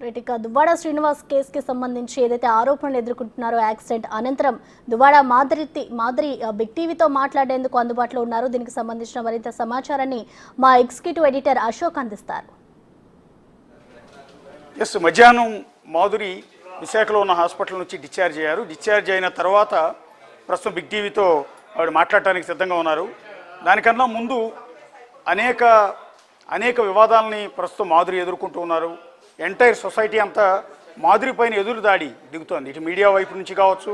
ఇక దువ్వాడ శ్రీనివాస్ కేసుకి సంబంధించి ఏదైతే ఆరోపణలు ఎదుర్కొంటున్నారో యాక్సిడెంట్ అనంతరం దువ్వాడ మాదిరి బిగ్ టీవీతో మాట్లాడేందుకు అందుబాటులో ఉన్నారు. దీనికి సంబంధించిన మరింత సమాచారాన్ని మా ఎగ్జిక్యూటివ్ ఎడిటర్ అశోక్ అందిస్తారు. మధ్యాహ్నం మాధురి విశాఖలో ఉన్న హాస్పిటల్ నుంచి డిశ్చార్జ్ అయ్యారు. డిశ్చార్జ్ అయిన తర్వాత ప్రస్తుతం బిగ్ టీవీతో ఆవిడ మాట్లాడటానికి సిద్ధంగా ఉన్నారు. దానికన్నా ముందు అనేక వివాదాలని ప్రస్తుతం మాధురి ఎదుర్కొంటూ ఉన్నారు. ఎంటైర్ సొసైటీ అంతా మాధురి పైన ఎదురు దాడి దిగుతోంది. ఇటు మీడియా వైపు నుంచి కావచ్చు,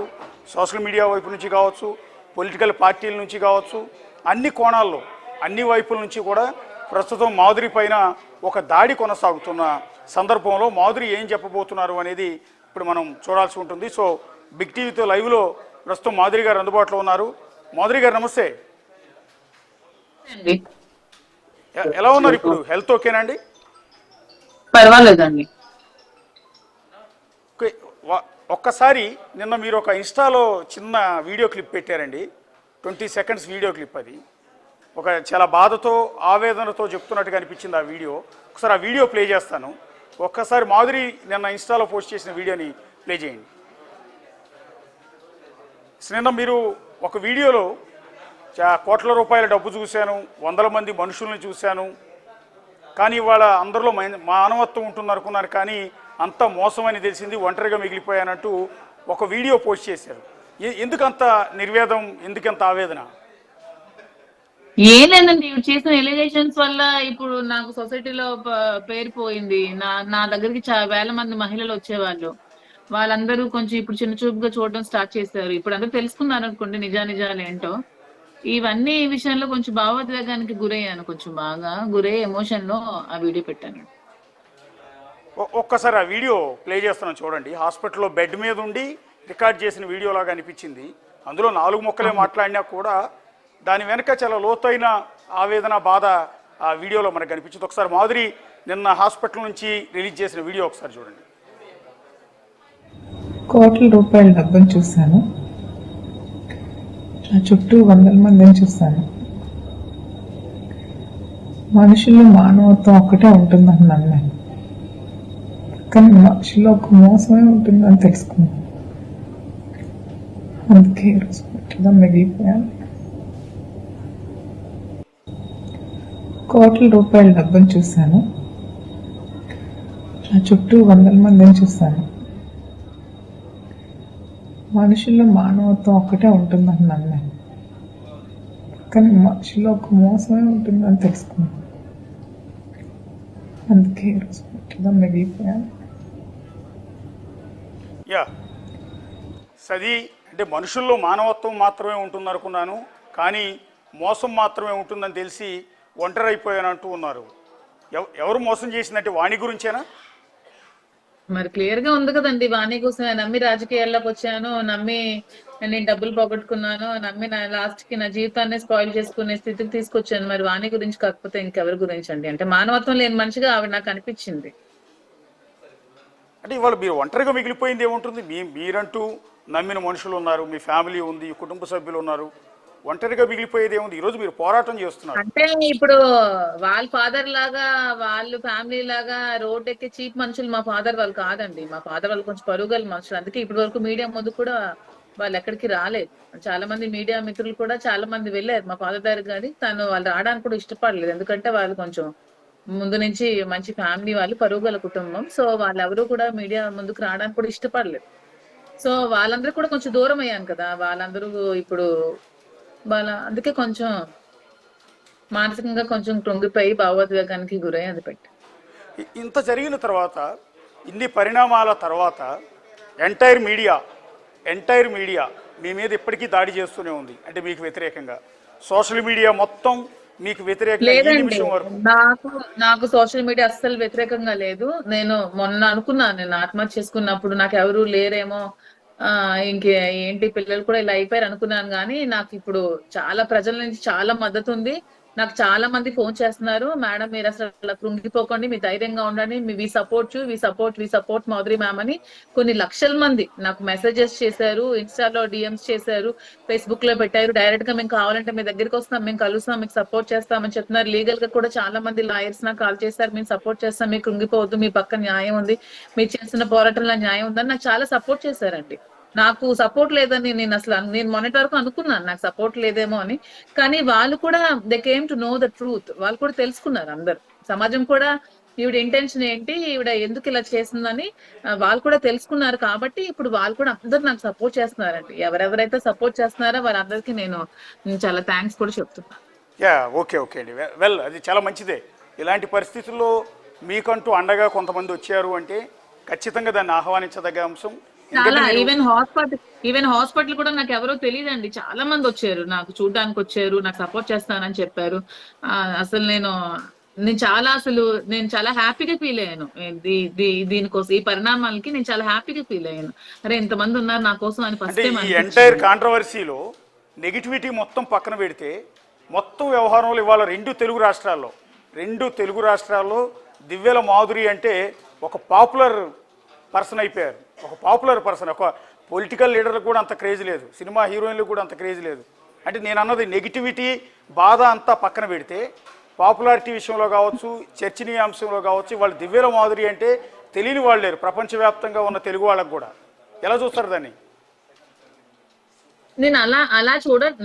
సోషల్ మీడియా వైపు నుంచి కావచ్చు, పొలిటికల్ పార్టీల నుంచి కావచ్చు, అన్ని కోణాల్లో అన్ని వైపుల నుంచి కూడా ప్రస్తుతం మాధురి పైన ఒక దాడి కొనసాగుతున్న సందర్భంలో మాధురి ఏం చెప్పబోతున్నారు అనేది ఇప్పుడు మనం చూడాల్సి ఉంటుంది. సో బిగ్ టీవీతో లైవ్లో ప్రస్తుతం మాధురి గారు అందుబాటులో ఉన్నారు. మాధురి గారు నమస్తే. ఎలా ఉన్నారు ఇప్పుడు? హెల్త్ ఓకేనా అండి? పర్వాలేదండి. ఒక్కసారి నిన్న మీరు ఒక ఇన్స్టాలో చిన్న వీడియో క్లిప్ పెట్టారండి, 20 సెకండ్స్ వీడియో క్లిప్. అది ఒక చాలా బాధతో ఆవేదనతో చెప్తున్నట్టుగా అనిపించింది ఆ వీడియో. ఒకసారి ఆ వీడియో ప్లే చేస్తాను. ఒక్కసారి మాధురి నిన్న ఇన్స్టాలో పోస్ట్ చేసిన వీడియోని ప్లే చేయండి. నిన్న మీరు ఒక వీడియోలో కోట్ల రూపాయల డబ్బు చూశాను, వందల మంది మనుషుల్ని చూశాను, కానీ ఇవాళ అందరిలో మానవత్వం ఉంటుంది అనుకున్నారు, కానీ అంత మోసం అని తెలిసింది, ఒంటరిగా మిగిలిపోయానంటూ ఒక వీడియో పోస్ట్ చేశారు. ఎందుకంత నిర్వేదం, ఎందుకంత ఆవేదన? ఏం లేదండి, ఇవి చేసిన ఎలిగేషన్స్ వల్ల ఇప్పుడు నాకు సొసైటీలో పేరు పోయింది. నా దగ్గరికి వేల మంది మహిళలు వచ్చేవాళ్ళు. వాళ్ళందరూ కొంచెం ఇప్పుడు చిన్న చూపుగా చూడడం స్టార్ట్ చేశారు. ఇప్పుడు అందరూ తెలుసుకున్నారు అనుకోండి నిజాలు ఏంటో. ఇవన్నీ ఈ విషయంలో కొంచెం భావోద్వేగానికి గురయ్యాను, కొంచెం బాగా గురయ్యే ఎమోషన్ లో ఆ వీడియో పెట్టాను. ఒక్కసారి ఆ వీడియో ప్లే చేస్తున్నాను చూడండి. హాస్పిటల్లో బెడ్ మీద ఉండి రికార్డ్ చేసిన వీడియో లాగా అనిపించింది. అందులో 4 ముక్కలే మాట్లాడినా కూడా దాని వెనక చాలా లోతైన ఆవేదన, బాధ ఆ వీడియోలో మనకు కనిపించింది. ఒకసారి మాధురి నిన్న హాస్పిటల్ నుంచి రిలీజ్ చేసిన వీడియో ఒకసారి చూడండి. కోట్ల రూపాయల డబ్బును చూశాను, నా చుట్టూ వందల మందిని చూశాను. మనుషుల్లో మానవత్వం ఒక్కటే ఉంటుందని నమ్మాను, కానీ మనుషుల్లో ఒక మోసమే ఉంటుందని తెలుసుకున్నాను. అందుకే ఈరోజు పట్టుగా మిగిలిపోయాను. కోట్ల రూపాయల డబ్బును చూశాను, నా చుట్టూ వందల మందిని చూశాను. మనుషుల్లో మానవత్వం ఒక్కటే ఉంటుందని నమ్మాను, కానీ మనుషుల్లో ఒక మోసమే ఉంటుందని తెలుసుకున్నాను. అందుకే ఈరోజు పట్టుగా మిగిలిపోయాను. సది అంటే మనుషుల్లో మానవత్వం మాత్రమే ఉంటుంది అనుకున్నాను, కానీ మోసం మాత్రమే ఉంటుందని తెలిసి ఒంటరి అయిపోయానంటూ ఉన్నారు. ఎవరు మోసం చేసిందంటే వాణి గురించేనా? మరి క్లియర్ గా ఉంది కదండి, వాణి కోసం నమ్మి రాజకీయాల్లోకి వచ్చాను, నమ్మి నేను డబ్బులు పోగొట్టుకున్నాను, నమ్మి నా లాస్ట్ కి నా జీవితాన్ని స్పాయిల్ చేసుకునే స్థితికి తీసుకొచ్చాను. మరి వాణి గురించి కాకపోతే ఇంకెవరి గురించి అండి? అంటే మానవత్వం లేని మనిషిగా ఆవిడ నాకు అనిపించింది. అంటే ఇవాళ మీరు ఒంటరిగా మిగిలిపోయింది ఏముంటుంది? మీరంటూ నమ్మిన మనుషులు ఉన్నారు, మీ ఫ్యామిలీ ఉంది, కుటుంబ సభ్యులు ఉన్నారు. ఒంటరిగా మిగిలిపోయేది ఏముంది? ఈరోజు మీరు పోరాటం చేస్తున్నారు. అంటే ఇప్పుడు వాళ్ళ ఫాదర్ లాగా, వాళ్ళు ఫ్యామిలీ లాగా రోడ్ ఎక్కే చీప్ మనుషులు మా ఫాదర్ వాళ్ళు కాదండి. మా ఫాదర్ వాళ్ళు కొంచెం పరుగుల మనుషులు. అందుకే ఇప్పటి వరకు మీడియా ముందు కూడా వాళ్ళు ఎక్కడికి రాలేదు. చాలా మంది మీడియా మిత్రులు కూడా చాలా మంది వెళ్ళారు మా ఫాదర్ దగ్గర, కానీ వాళ్ళు రావడానికి కూడా ఇష్టపడలేదు. ఎందుకంటే వాళ్ళు కొంచెం ముందు నుంచి మంచి ఫ్యామిలీ వాళ్ళు, పరుగుల కుటుంబం. సో వాళ్ళెవరూ కూడా మీడియా ముందుకు రావడానికి కూడా ఇష్టపడలేదు. సో వాళ్ళందరూ కూడా కొంచెం దూరం అయ్యాను కదా. వాళ్ళందరూ ఇప్పుడు అందుకే కొంచెం మానసికంగా కొంచెం కృంగిపోయి భావోద్వేగానికి గురై అది పెట్టి. ఇంత జరిగిన తర్వాత, ఇన్ని పరిణామాల తర్వాత ఎంటైర్ మీడియా మీ మీద ఇప్పటికీ దాడి చేస్తూనే ఉంది. అంటే మీకు వ్యతిరేకంగా సోషల్ మీడియా మొత్తం మీకు వ్యతిరేకంగా. నాకు సోషల్ మీడియా అస్సలు వ్యతిరేకంగా లేదు. నేను మొన్న అనుకున్నాను, నేను ఆత్మహత్య చేసుకున్నప్పుడు నాకు ఎవరు లేరేమో, ఏంటి పిల్లలు కూడా ఇలా అయిపోయారు అనుకున్నాను. కానీ నాకు ఇప్పుడు చాలా ప్రజల నుంచి చాలా మద్దతు ఉంది. నాకు చాలా మంది ఫోన్ చేస్తున్నారు, మేడం మీరు అసలు అలా కృంగిపోకండి, మీ ధైర్యంగా ఉండండి, వి సపోర్ట్ మాధురి మ్యామ్ అని కొన్ని లక్షల మంది నాకు మెసేజెస్ చేశారు, ఇన్స్టాలో డిఎంస్ చేశారు, ఫేస్బుక్ లో పెట్టారు. డైరెక్ట్ గా మేము కావాలంటే మీ దగ్గరికి వస్తాం, మేము కలుస్తాం, మీకు సపోర్ట్ చేస్తామని చెప్తున్నారు. లీగల్ గా కూడా చాలా మంది లాయర్స్ నాకు కాల్ చేశారు, మేము సపోర్ట్ చేస్తాం, మీకు కృంగిపోవద్దు, మీ పక్క న్యాయం ఉంది, మీరు చేస్తున్న పోరాటంలో న్యాయం ఉందని నాకు చాలా సపోర్ట్ చేశారండి. నాకు సపోర్ట్ లేదని నేను మొన్నటి వరకు అనుకున్నాను నాకు సపోర్ట్ లేదేమో అని. కానీ వాళ్ళు కూడా they came to know the truth. వాళ్ళు కూడా తెలుసుకున్నారు, అందరు సమాజం కూడా ఈవిడ ఇంటెన్షన్ ఏంటి, ఈవిడ ఎందుకు ఇలా చేసిందని వాళ్ళు కూడా తెలుసుకున్నారు. కాబట్టి ఇప్పుడు వాళ్ళు కూడా అందరు నాకు సపోర్ట్ చేస్తున్నారండి. ఎవరెవరైతే సపోర్ట్ చేస్తున్నారో వాళ్ళందరికీ నేను చాలా థ్యాంక్స్ కూడా చెప్తున్నాను. యా, ఓకే అండి. వెల్, అది చాలా మంచిదే. ఇలాంటి పరిస్థితుల్లో మీకంటూ అండగా కొంతమంది వచ్చారు అంటే ఖచ్చితంగా దాన్ని ఆహ్వానించదగ్గ అంశం. చాలా ఈవెన్ హాస్పిటల్ కూడా నాకు ఎవరో తెలియదండి, చాలా మంది వచ్చారు, నాకు చూడడానికి వచ్చారు, నాకు సపోర్ట్ చేస్తానని చెప్పారు. అసలు నేను చాలా హ్యాపీగా ఫీల్ అయ్యాను. దీనికోసం ఈ పరిణామాలకి నేను చాలా హ్యాపీగా ఫీల్ అయ్యాను. అరే ఇంతమంది ఉన్నారు నా కోసం అని ఫస్ట్ టైం. ఈ ఎంటైర్ కాంట్రవర్సీలో నెగిటివిటీ మొత్తం పక్కన పెడితే మొత్తం వ్యవహారంలో ఇవాళ రెండు తెలుగు రాష్ట్రాల్లో దివ్యల మాధురి అంటే ఒక పాపులర్ పర్సన్ అయిపోయారు. ఒక పొలిటికల్ లీడర్లకు కూడా అంత క్రేజ్ లేదు, సినిమా హీరోయిన్లకు కూడా అంత క్రేజ్ లేదు. అంటే నేను అన్నది నెగిటివిటీ బాధ అంతా పక్కన పెడితే పాపులారిటీ విషయంలో కావచ్చు, చర్చనీయాంశంలో కావచ్చు, వాళ్ళు దివ్యల మాధురి అంటే తెలియని వాళ్ళు లేరు ప్రపంచవ్యాప్తంగా ఉన్న తెలుగు వాళ్ళకు కూడా. ఎలా చూస్తారు దాన్ని? నేను అలా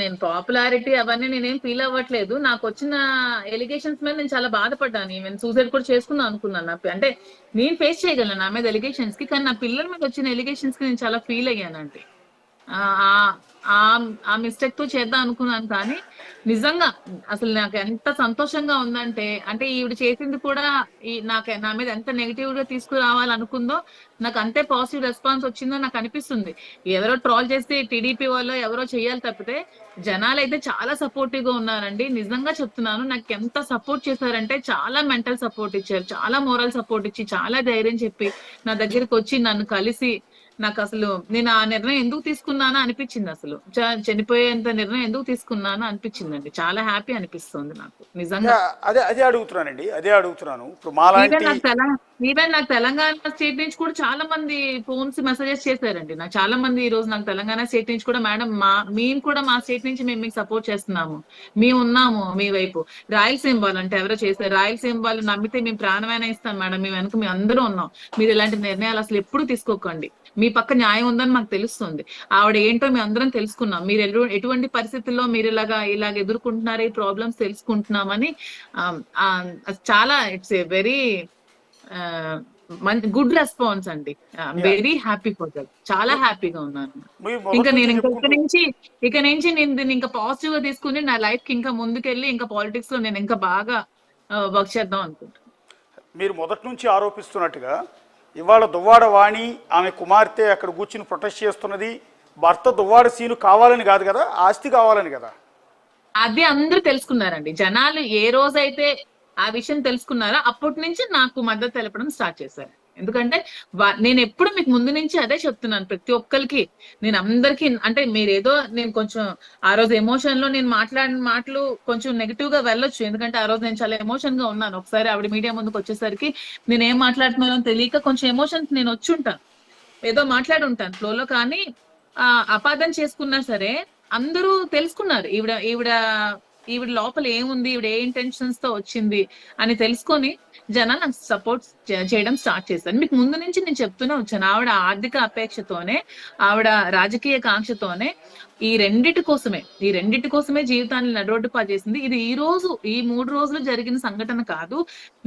నేను పాపులారిటీ అవన్నీ నేనేం ఫీల్ అవ్వట్లేదు. నాకు వచ్చిన ఎలిగేషన్స్ మీద నేను చాలా బాధపడ్డాను. ఈవెన్ సూసైడ్ కూడా చేసుకుందాం అనుకున్నాను. అంటే నేను ఫేస్ చేయగలను నా మీద ఎలిగేషన్స్ కి, కానీ నా పిల్లల మీద వచ్చిన ఎలిగేషన్స్ కి నేను చాలా ఫీల్ అయ్యానండి. ఆ మిస్టేక్ తో చేద్దాం అనుకున్నాను, కానీ నిజంగా అసలు నాకు ఎంత సంతోషంగా ఉందంటే, అంటే ఈవిడ చేసింది కూడా నా మీద ఎంత నెగిటివ్ గా తీసుకురావాలనుకుందో నాకు అంతే పాజిటివ్ రెస్పాన్స్ వచ్చిందో నాకు అనిపిస్తుంది. ఎవరో ట్రోల్ చేస్తే టీడీపీ వాళ్ళు ఎవరో చేయాలి తప్పితే జనాలు అయితే చాలా సపోర్టివ్ గా ఉన్నారండి. నిజంగా చెప్తున్నాను, నాకు ఎంత సపోర్ట్ చేశారంటే చాలా మెంటల్ సపోర్ట్ ఇచ్చారు, చాలా మోరల్ సపోర్ట్ ఇచ్చి, చాలా ధైర్యం చెప్పి నా దగ్గరికి వచ్చి నన్ను కలిసి, నాకు అసలు నేను ఆ నిర్ణయం ఎందుకు తీసుకున్నానో అనిపించింది. అసలు చనిపోయేంత నిర్ణయం ఎందుకు తీసుకున్నానో అనిపించిందండి. చాలా హ్యాపీ అనిపిస్తుంది నాకు నిజంగా. అదే అడుగుతున్నాను. ఇప్పుడు ఈవెన్ నాకు తెలంగాణ స్టేట్ నుంచి కూడా చాలా మంది ఫోన్స్ మెసేజెస్ చేశారండి. నాకు చాలా మంది ఈ రోజు నాకు తెలంగాణ స్టేట్ నుంచి కూడా, మేడం మేము కూడా మా స్టేట్ నుంచి మేము మీకు సపోర్ట్ చేస్తున్నాము, మేము ఉన్నాము మీ వైపు. రాయలసీమ వాళ్ళు అంటే ఎవరో చేశారు, రాయలసీమ వాళ్ళు నమ్మితే మేము ప్రాణమైనా ఇస్తాం మేడం, మేము వెనక మేము అందరూ ఉన్నాం, మీరు ఇలాంటి నిర్ణయాలు అసలు ఎప్పుడు తీసుకోకండి, మీ పక్క న్యాయం ఉందని మాకు తెలుస్తుంది, ఆవిడ ఏంటో మేము అందరం తెలుసుకున్నాం, మీరు ఎటువంటి పరిస్థితుల్లో మీరు ఇలాగ ఎదుర్కొంటున్నారో ఈ ప్రాబ్లమ్స్ తెలుసుకుంటున్నామని చాలా it's a very good response అండి. వెరీ హ్యాపీ ఫర్ దట్, చాలా హ్యాపీగా ఉన్నాను. ఇంకా నేను ఇక నుంచి నేను దీన్ని ఇంకా పాజిటివ్ గా తీసుకుని నా లైఫ్ కి ఇంకా ముందుకెళ్ళి ఇంకా పాలిటిక్స్ లో నేను ఇంకా బాగా వర్క్ చేద్దాం అనుకుంటున్నాను. మీరు మొదటి నుంచి ఆరోపిస్తున్నట్టుగా ఇవాళ దువ్వాడ వాణి ఆమె కుమార్తె అక్కడ కూర్చుని ప్రొటెస్ట్ చేస్తున్నది భర్త దువ్వాడ సీను కావాలని కాదు కదా, ఆస్తి కావాలని కదా. అది అందరూ తెలుసుకున్నారండి. జనాలు ఏ రోజైతే ఆ విషయం తెలుసుకున్నారో అప్పటి నుంచి నాకు మద్దతు తెలపడం స్టార్ట్ చేశారు. ఎందుకంటే నేను ఎప్పుడు మీకు ముందు నుంచి అదే చెప్తున్నాను, ప్రతి ఒక్కరికి నేను అందరికీ, అంటే మీరేదో నేను కొంచెం ఆ రోజు ఎమోషన్ లో నేను మాట్లాడిన మాటలు కొంచెం నెగిటివ్ గా వెళ్ళొచ్చు, ఎందుకంటే ఆ రోజు నేను చాలా ఎమోషన్ గా ఉన్నాను. ఒకసారి ఆవిడ మీడియా ముందుకు వచ్చేసరికి నేను ఏం మాట్లాడుతున్నానో తెలియక కొంచెం ఎమోషన్స్ నేను వచ్చి ఉంటాను, ఏదో మాట్లాడి ఉంటాను ఫ్లోలో. కానీ అపార్థం చేసుకున్నా సరే అందరూ తెలుసుకున్నారు ఈవిడ లోపల ఏముంది, ఈవిడ ఏ ఇంటెన్షన్స్ తో వచ్చింది అని తెలుసుకొని జనాలు నాకు సపోర్ట్ చేయడం స్టార్ట్ చేశారు. మీకు ముందు నుంచి నేను చెప్తూనే వచ్చాను, ఆవిడ ఆర్థిక అపేక్షతోనే, ఆవిడ రాజకీయ కాంక్షతోనే ఈ రెండిటి కోసమే జీవితాన్ని నడవడ్డు పాచేసింది. ఇది ఈ 3 రోజులు జరిగిన సంఘటన కాదు,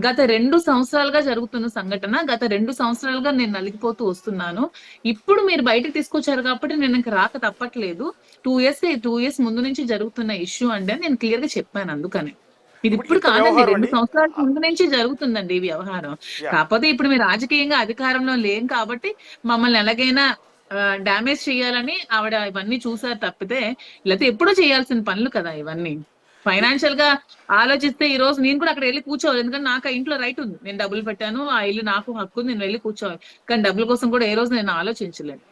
గత 2 సంవత్సరాలుగా జరుగుతున్న సంఘటన. గత 2 సంవత్సరాలుగా నేను నలిగిపోతూ వస్తున్నాను. ఇప్పుడు మీరు బయటకు తీసుకొచ్చారు కాబట్టి నేను ఇంకా రాక తప్పట్లేదు. 2 ఇయర్స్ ముందు నుంచి జరుగుతున్న ఇష్యూ అంటే నేను క్లియర్ గా చెప్పాను. అందుకని ఇది ఇప్పుడు కాదండి, 2 సంవత్సరాల ముందు నుంచి జరుగుతుందండి ఈ వ్యవహారం. కాకపోతే ఇప్పుడు మీరు రాజకీయంగా అధికారంలో లేం కాబట్టి మమ్మల్ని ఎలాగైనా డ్యామేజ్ చేయాలని ఆవిడ ఇవన్నీ చూసారు తప్పితే, లేకపోతే ఎప్పుడో చేయాల్సిన పనులు కదా ఇవన్నీ. ఫైనాన్షియల్ గా ఆలోచిస్తే ఈ రోజు నేను కూడా అక్కడ వెళ్ళి కూర్చోవాలి, ఎందుకంటే నాకు ఆ ఇంట్లో రైట్ ఉంది, నేను డబ్బులు పెట్టాను, ఆ ఇల్లు నాకు హక్కు ఉంది, నేను వెళ్ళి కూర్చోవాలి. కానీ డబ్బుల కోసం కూడా ఏ రోజు నేను ఆలోచించలేదు.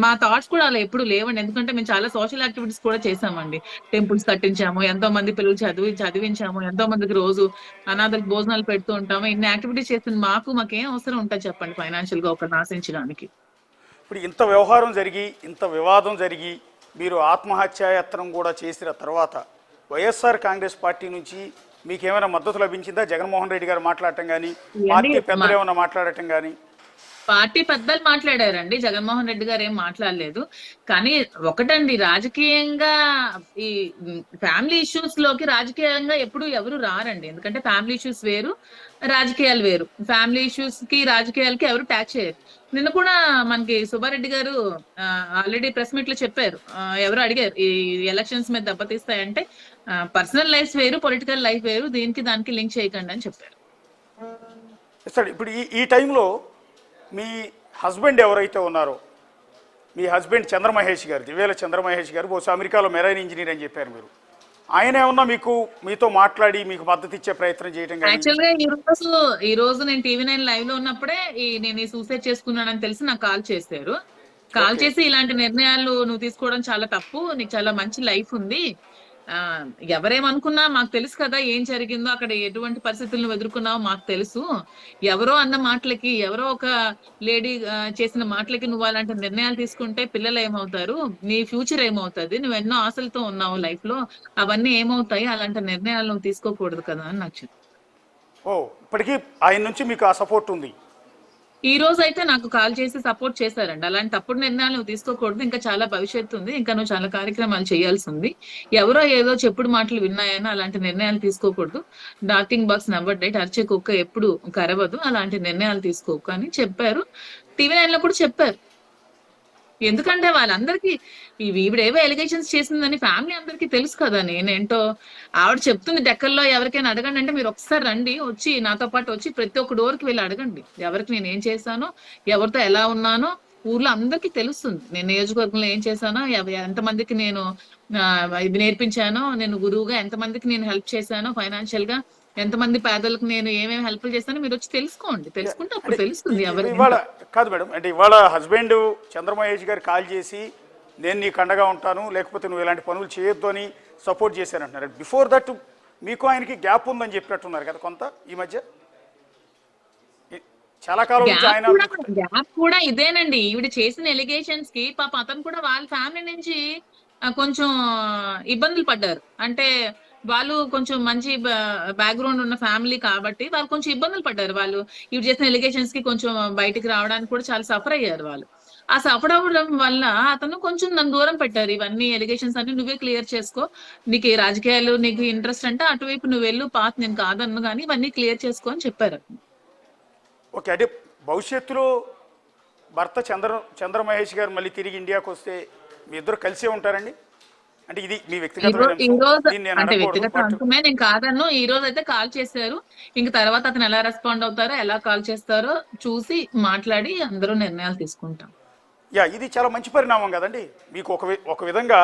మా థాట్స్ కూడా అలా ఎప్పుడు లేవండి. ఎందుకంటే మేము చాలా సోషల్ యాక్టివిటీస్ కూడా చేసామండి. టెంపుల్స్ కట్టించాము, ఎంతో మంది పిల్లలు చదివించాము, ఎంతో మందికి రోజు అనాథలకు భోజనాలు పెడుతూ ఉంటాము. ఇన్ని యాక్టివిటీస్ చేస్తుంది మాకేం అవసరం ఉంటుంది చెప్పండి ఫైనాన్షియల్ గా ఒకరిని ఆశించడానికి. ఇప్పుడు ఇంత వ్యవహారం జరిగి ఇంత వివాదం జరిగి మీరు ఆత్మహత్యాయత్నం కూడా చేసిన తర్వాత వైఎస్ఆర్ కాంగ్రెస్ పార్టీ నుంచి మీకు ఏమైనా మద్దతు లభించిందా? జగన్మోహన్ రెడ్డి గారు మాట్లాడటం కానీ, పార్టీ పెద్దలు ఏమైనా మాట్లాడటం కానీ? పార్టీ పెద్దలు మాట్లాడారండి, జగన్మోహన్ రెడ్డి గారు ఏం మాట్లాడలేదు. కానీ ఒకటండి, రాజకీయంగా ఈ ఫ్యామిలీ ఇష్యూస్ లోకి రాజకీయంగా ఎప్పుడు ఎవరు రారండి. ఎందుకంటే ఫ్యామిలీ ఇష్యూస్ వేరు, రాజకీయాలు వేరు. ఫ్యామిలీ ఇష్యూస్ కి రాజకీయాలకి ఎవరు ట్యాచ్ చేయరు. నిన్న కూడా మనకి సుబ్బారెడ్డి గారు ఆల్రెడీ ప్రెస్ మీట్ లో చెప్పారు. ఎవరు అడిగారు ఈ ఎలక్షన్స్ మీద దెబ్బతీస్తాయంటే పర్సనల్ లైఫ్ వేరు, పొలిటికల్ లైఫ్ వేరు, దీనికి దానికి లింక్ చేయకండి అని చెప్పారు. ఇప్పుడు ఈ టైంలో మీ హస్బెండ్ ఎవరైతే ఉన్నారో, మీ హస్బెండ్ చంద్రమహేష్ గారు, దివ్యాల చంద్రమహేష్ గారు బహుశా అమెరికాలో మెరైన్ ఇంజనీర్ అని చెప్పారు మీరు. ఆయన ఏమన్నా మీతో మాట్లాడి మీకు మద్దతు ఇచ్చే ప్రయత్నం చేయడం కానీ? యాక్చువల్ గా ఈ రోజు నేను టీవీ9 లైవ్ లో ఉన్నప్పుడే నేను సూసైడ్ చేసుకున్నానని తెలిసి నాకు కాల్ చేశారు. కాల్ చేసి ఇలాంటి నిర్ణయాలు నువ్వు తీసుకోవడం చాలా తప్పు, నీకు చాలా మంచి లైఫ్ ఉంది, ఎవరేమనుకున్నా మాకు తెలుసు కదా ఏం జరిగిందో, అక్కడ ఎటువంటి పరిస్థితులను ఎదుర్కొన్నావో మాకు తెలుసు. ఎవరో అన్న మాటలకి, ఎవరో ఒక లేడీ చేసిన మాటలకి నువ్వు అలాంటి నిర్ణయాలు తీసుకుంటే పిల్లలు ఏమవుతారు, నీ ఫ్యూచర్ ఏమవుతుంది, నువ్వు ఎన్నో ఆశలతో ఉన్నావు లైఫ్ లో, అవన్నీ ఏమవుతాయి, అలాంటి నిర్ణయాలు నువ్వు తీసుకోకూడదు కదా అని నాకు చెప్పారు. ఇప్పటికీ ఆయన నుంచి మీకు ఆ సపోర్ట్ ఉంది? ఈ రోజు అయితే నాకు కాల్ చేసి సపోర్ట్ చేశారండి. అలాంటి తప్పుడు నిర్ణయాలు నువ్వు తీసుకోకూడదు, ఇంకా చాలా భవిష్యత్తు ఉంది, ఇంకా నువ్వు చాలా కార్యక్రమాలు చేయాల్సి ఉంది, ఎవరో ఏదో చెప్పుడు మాటలు విన్నాయని అలాంటి నిర్ణయాలు తీసుకోకూడదు, డార్కింగ్ బాక్స్ నెవర్ డైట్, అరిచే కుక్క ఎప్పుడు కరవదు, అలాంటి నిర్ణయాలు తీసుకోకు అని చెప్పారు. టీవీ9 లో కూడా చెప్పారు. ఎందుకంటే వాళ్ళందరికీ ఈవిడేవో ఎలిగేషన్స్ చేసిందని ఫ్యామిలీ అందరికీ తెలుసు కదా నేనేంటో. ఆవిడ చెప్తుంది డెక్కల్లో ఎవరికైనా అడగండి అంటే, మీరు ఒకసారి రండి, వచ్చి నాతో పాటు వచ్చి ప్రతి ఒక్క డోర్కి వెళ్ళి అడగండి, ఎవరికి నేను ఏం చేశానో, ఎవరితో ఎలా ఉన్నానో ఊర్లో అందరికీ తెలుస్తుంది. నేను నియోజకవర్గంలో ఏం చేశానో, ఎంతమందికి నేను ఇది నేర్పించానో, నేను గురువుగా ఎంతమందికి నేను హెల్ప్ చేశానో, ఫైనాన్షియల్ గా ఎంతమంది పేదలకు నేను ఏమేమి హెల్ప్ చేస్తానో మీరు వచ్చి తెలుసుకోండి, తెలుసుకుంటే అప్పుడు తెలుస్తుంది ఎవరికి. ఇవాళ కాదు మేడం, అంటే ఇవాళ హస్బెండ్ చంద్రమహేష్ గారు కాల్ చేసి నేను నీకు అండగా ఉంటాను, లేకపోతే నువ్వు ఇలాంటి పనులు చేయొద్దు అని సపోర్ట్ చేశానంటున్నారు. బిఫోర్ దట్ మీకు ఆయనకి గ్యాప్ ఉందని చెప్పినట్టున్నారు కదా కొంత ఈ మధ్య, చాలా కాలం నుంచి ఆయన. గ్యాప్ కూడా ఇదేనండి, ఈవిడ చేసిన ఎలిగేషన్స్ కి పాప అతను కూడా వాళ్ళ ఫ్యామిలీ నుంచి కొంచెం ఇబ్బందులు పడ్డారు. అంటే వాళ్ళు కొంచెం మంచి బ్యాక్గ్రౌండ్ ఉన్న ఫ్యామిలీ కాబట్టి వాళ్ళు కొంచెం ఇబ్బందులు పడ్డారు. వాళ్ళు ఇవి చేసిన ఎలిగేషన్స్ కి కొంచెం బయటికి రావడానికి కూడా చాలా సఫర్ అయ్యారు వాళ్ళు. ఆ సఫర్ అవ్వడం వల్ల అతను కొంచెం నన్ను దూరం పెట్టారు. ఇవన్నీ ఎలిగేషన్స్ అన్ని నువ్వే క్లియర్ చేసుకో, నీకు రాజకీయాలు నీకు ఇంట్రెస్ట్ అంటే అటువైపు నువ్వు వెళ్ళు, పాత్ నేను కాదన్ను, కానీ ఇవన్నీ క్లియర్ చేసుకో అని చెప్పారు. ఓకే, అంటే భవిష్యత్తులో భర్త చంద్రమహేష్ గారు మళ్ళీ తిరిగి ఇండియాకి వస్తే మీ ఇద్దరు కలిసే ఉంటారండి? అంటే ఇది మీ వ్యక్తిగత అంశమే, నేను కాదన్ను. ఈ రోజు అయితే కాల్ చేశారు, ఇంక తర్వాత అతను ఎలా రెస్పాండ్ అవుతారో, ఎలా కాల్ చేస్తారో చూసి మాట్లాడి అందరూ నిర్ణయాలు తీసుకుంటాం. ఇది చాలా మంచి పరిణామం కదండి. మీకు ఒక విధంగా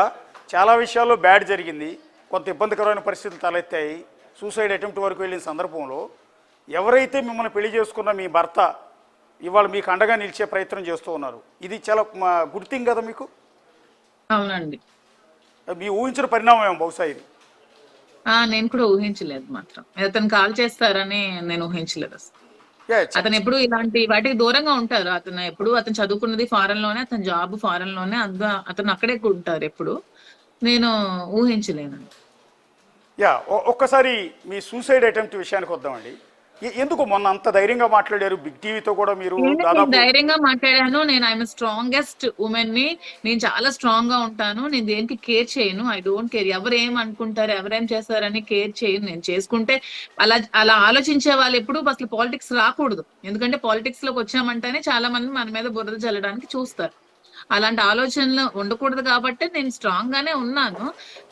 చాలా విషయాల్లో బ్యాడ్ జరిగింది, కొంత ఇబ్బందికరమైన పరిస్థితులు తలెత్తాయి, సూసైడ్ అటెంప్ట్ వరకు వెళ్ళిన సందర్భంలో ఎవరైతే మిమ్మల్ని పెళ్లి చేసుకున్న మీ భర్త ఇవాళ మీకు అండగా నిలిచే ప్రయత్నం చేస్తూ ఉన్నారు, ఇది చాలా గుడ్ థింగ్ కదా మీకు? అవునండి, మీ ఊహించిన పరిణామం బహుశా ఇది. నేను కూడా ఊహించలేదు, మాత్రం అతను కాల్ చేస్తారని నేను ఊహించలేదు అసలు. అతను ఎప్పుడు ఇలాంటి వాటికి దూరంగా ఉంటారు. అతను చదువుకున్నది ఫారెన్ లోనే, అతని జాబ్ ఫారెన్ లోనే, అతను అక్కడే ఉంటారు ఎప్పుడు. నేను ఊహించలేను. ఒక్కసారి మీ సూసైడ్ అటెంప్ట్ విషయానికి వద్దామండి. ఎందుకు మొన్న అంత ధైర్యంగా మాట్లాడారు? బిగ్ టీవీతో కూడా మీరు ధైర్యంగా మాట్లాడాను. నేను ఐఎమ్ స్ట్రాంగెస్ట్ ఉమెన్ ని, నేను చాలా స్ట్రాంగ్ గా ఉంటాను, నేను దేనికి కేర్ చేయను, ఐ డోంట్ కేర్, ఎవరేం అనుకుంటారు ఎవరేం చేస్తారని కేర్ చేయను. నేను చేసుకుంటే అలా ఆలోచించే వాళ్ళు ఎప్పుడు అసలు పాలిటిక్స్ రాకూడదు. ఎందుకంటే పాలిటిక్స్ లోకి వచ్చామంటేనే చాలా మంది మన మీద బురద చల్లడానికి చూస్తారు. అలాంటి ఆలోచనలు ఉండకూడదు కాబట్టి నేను స్ట్రాంగ్ గానే ఉన్నాను.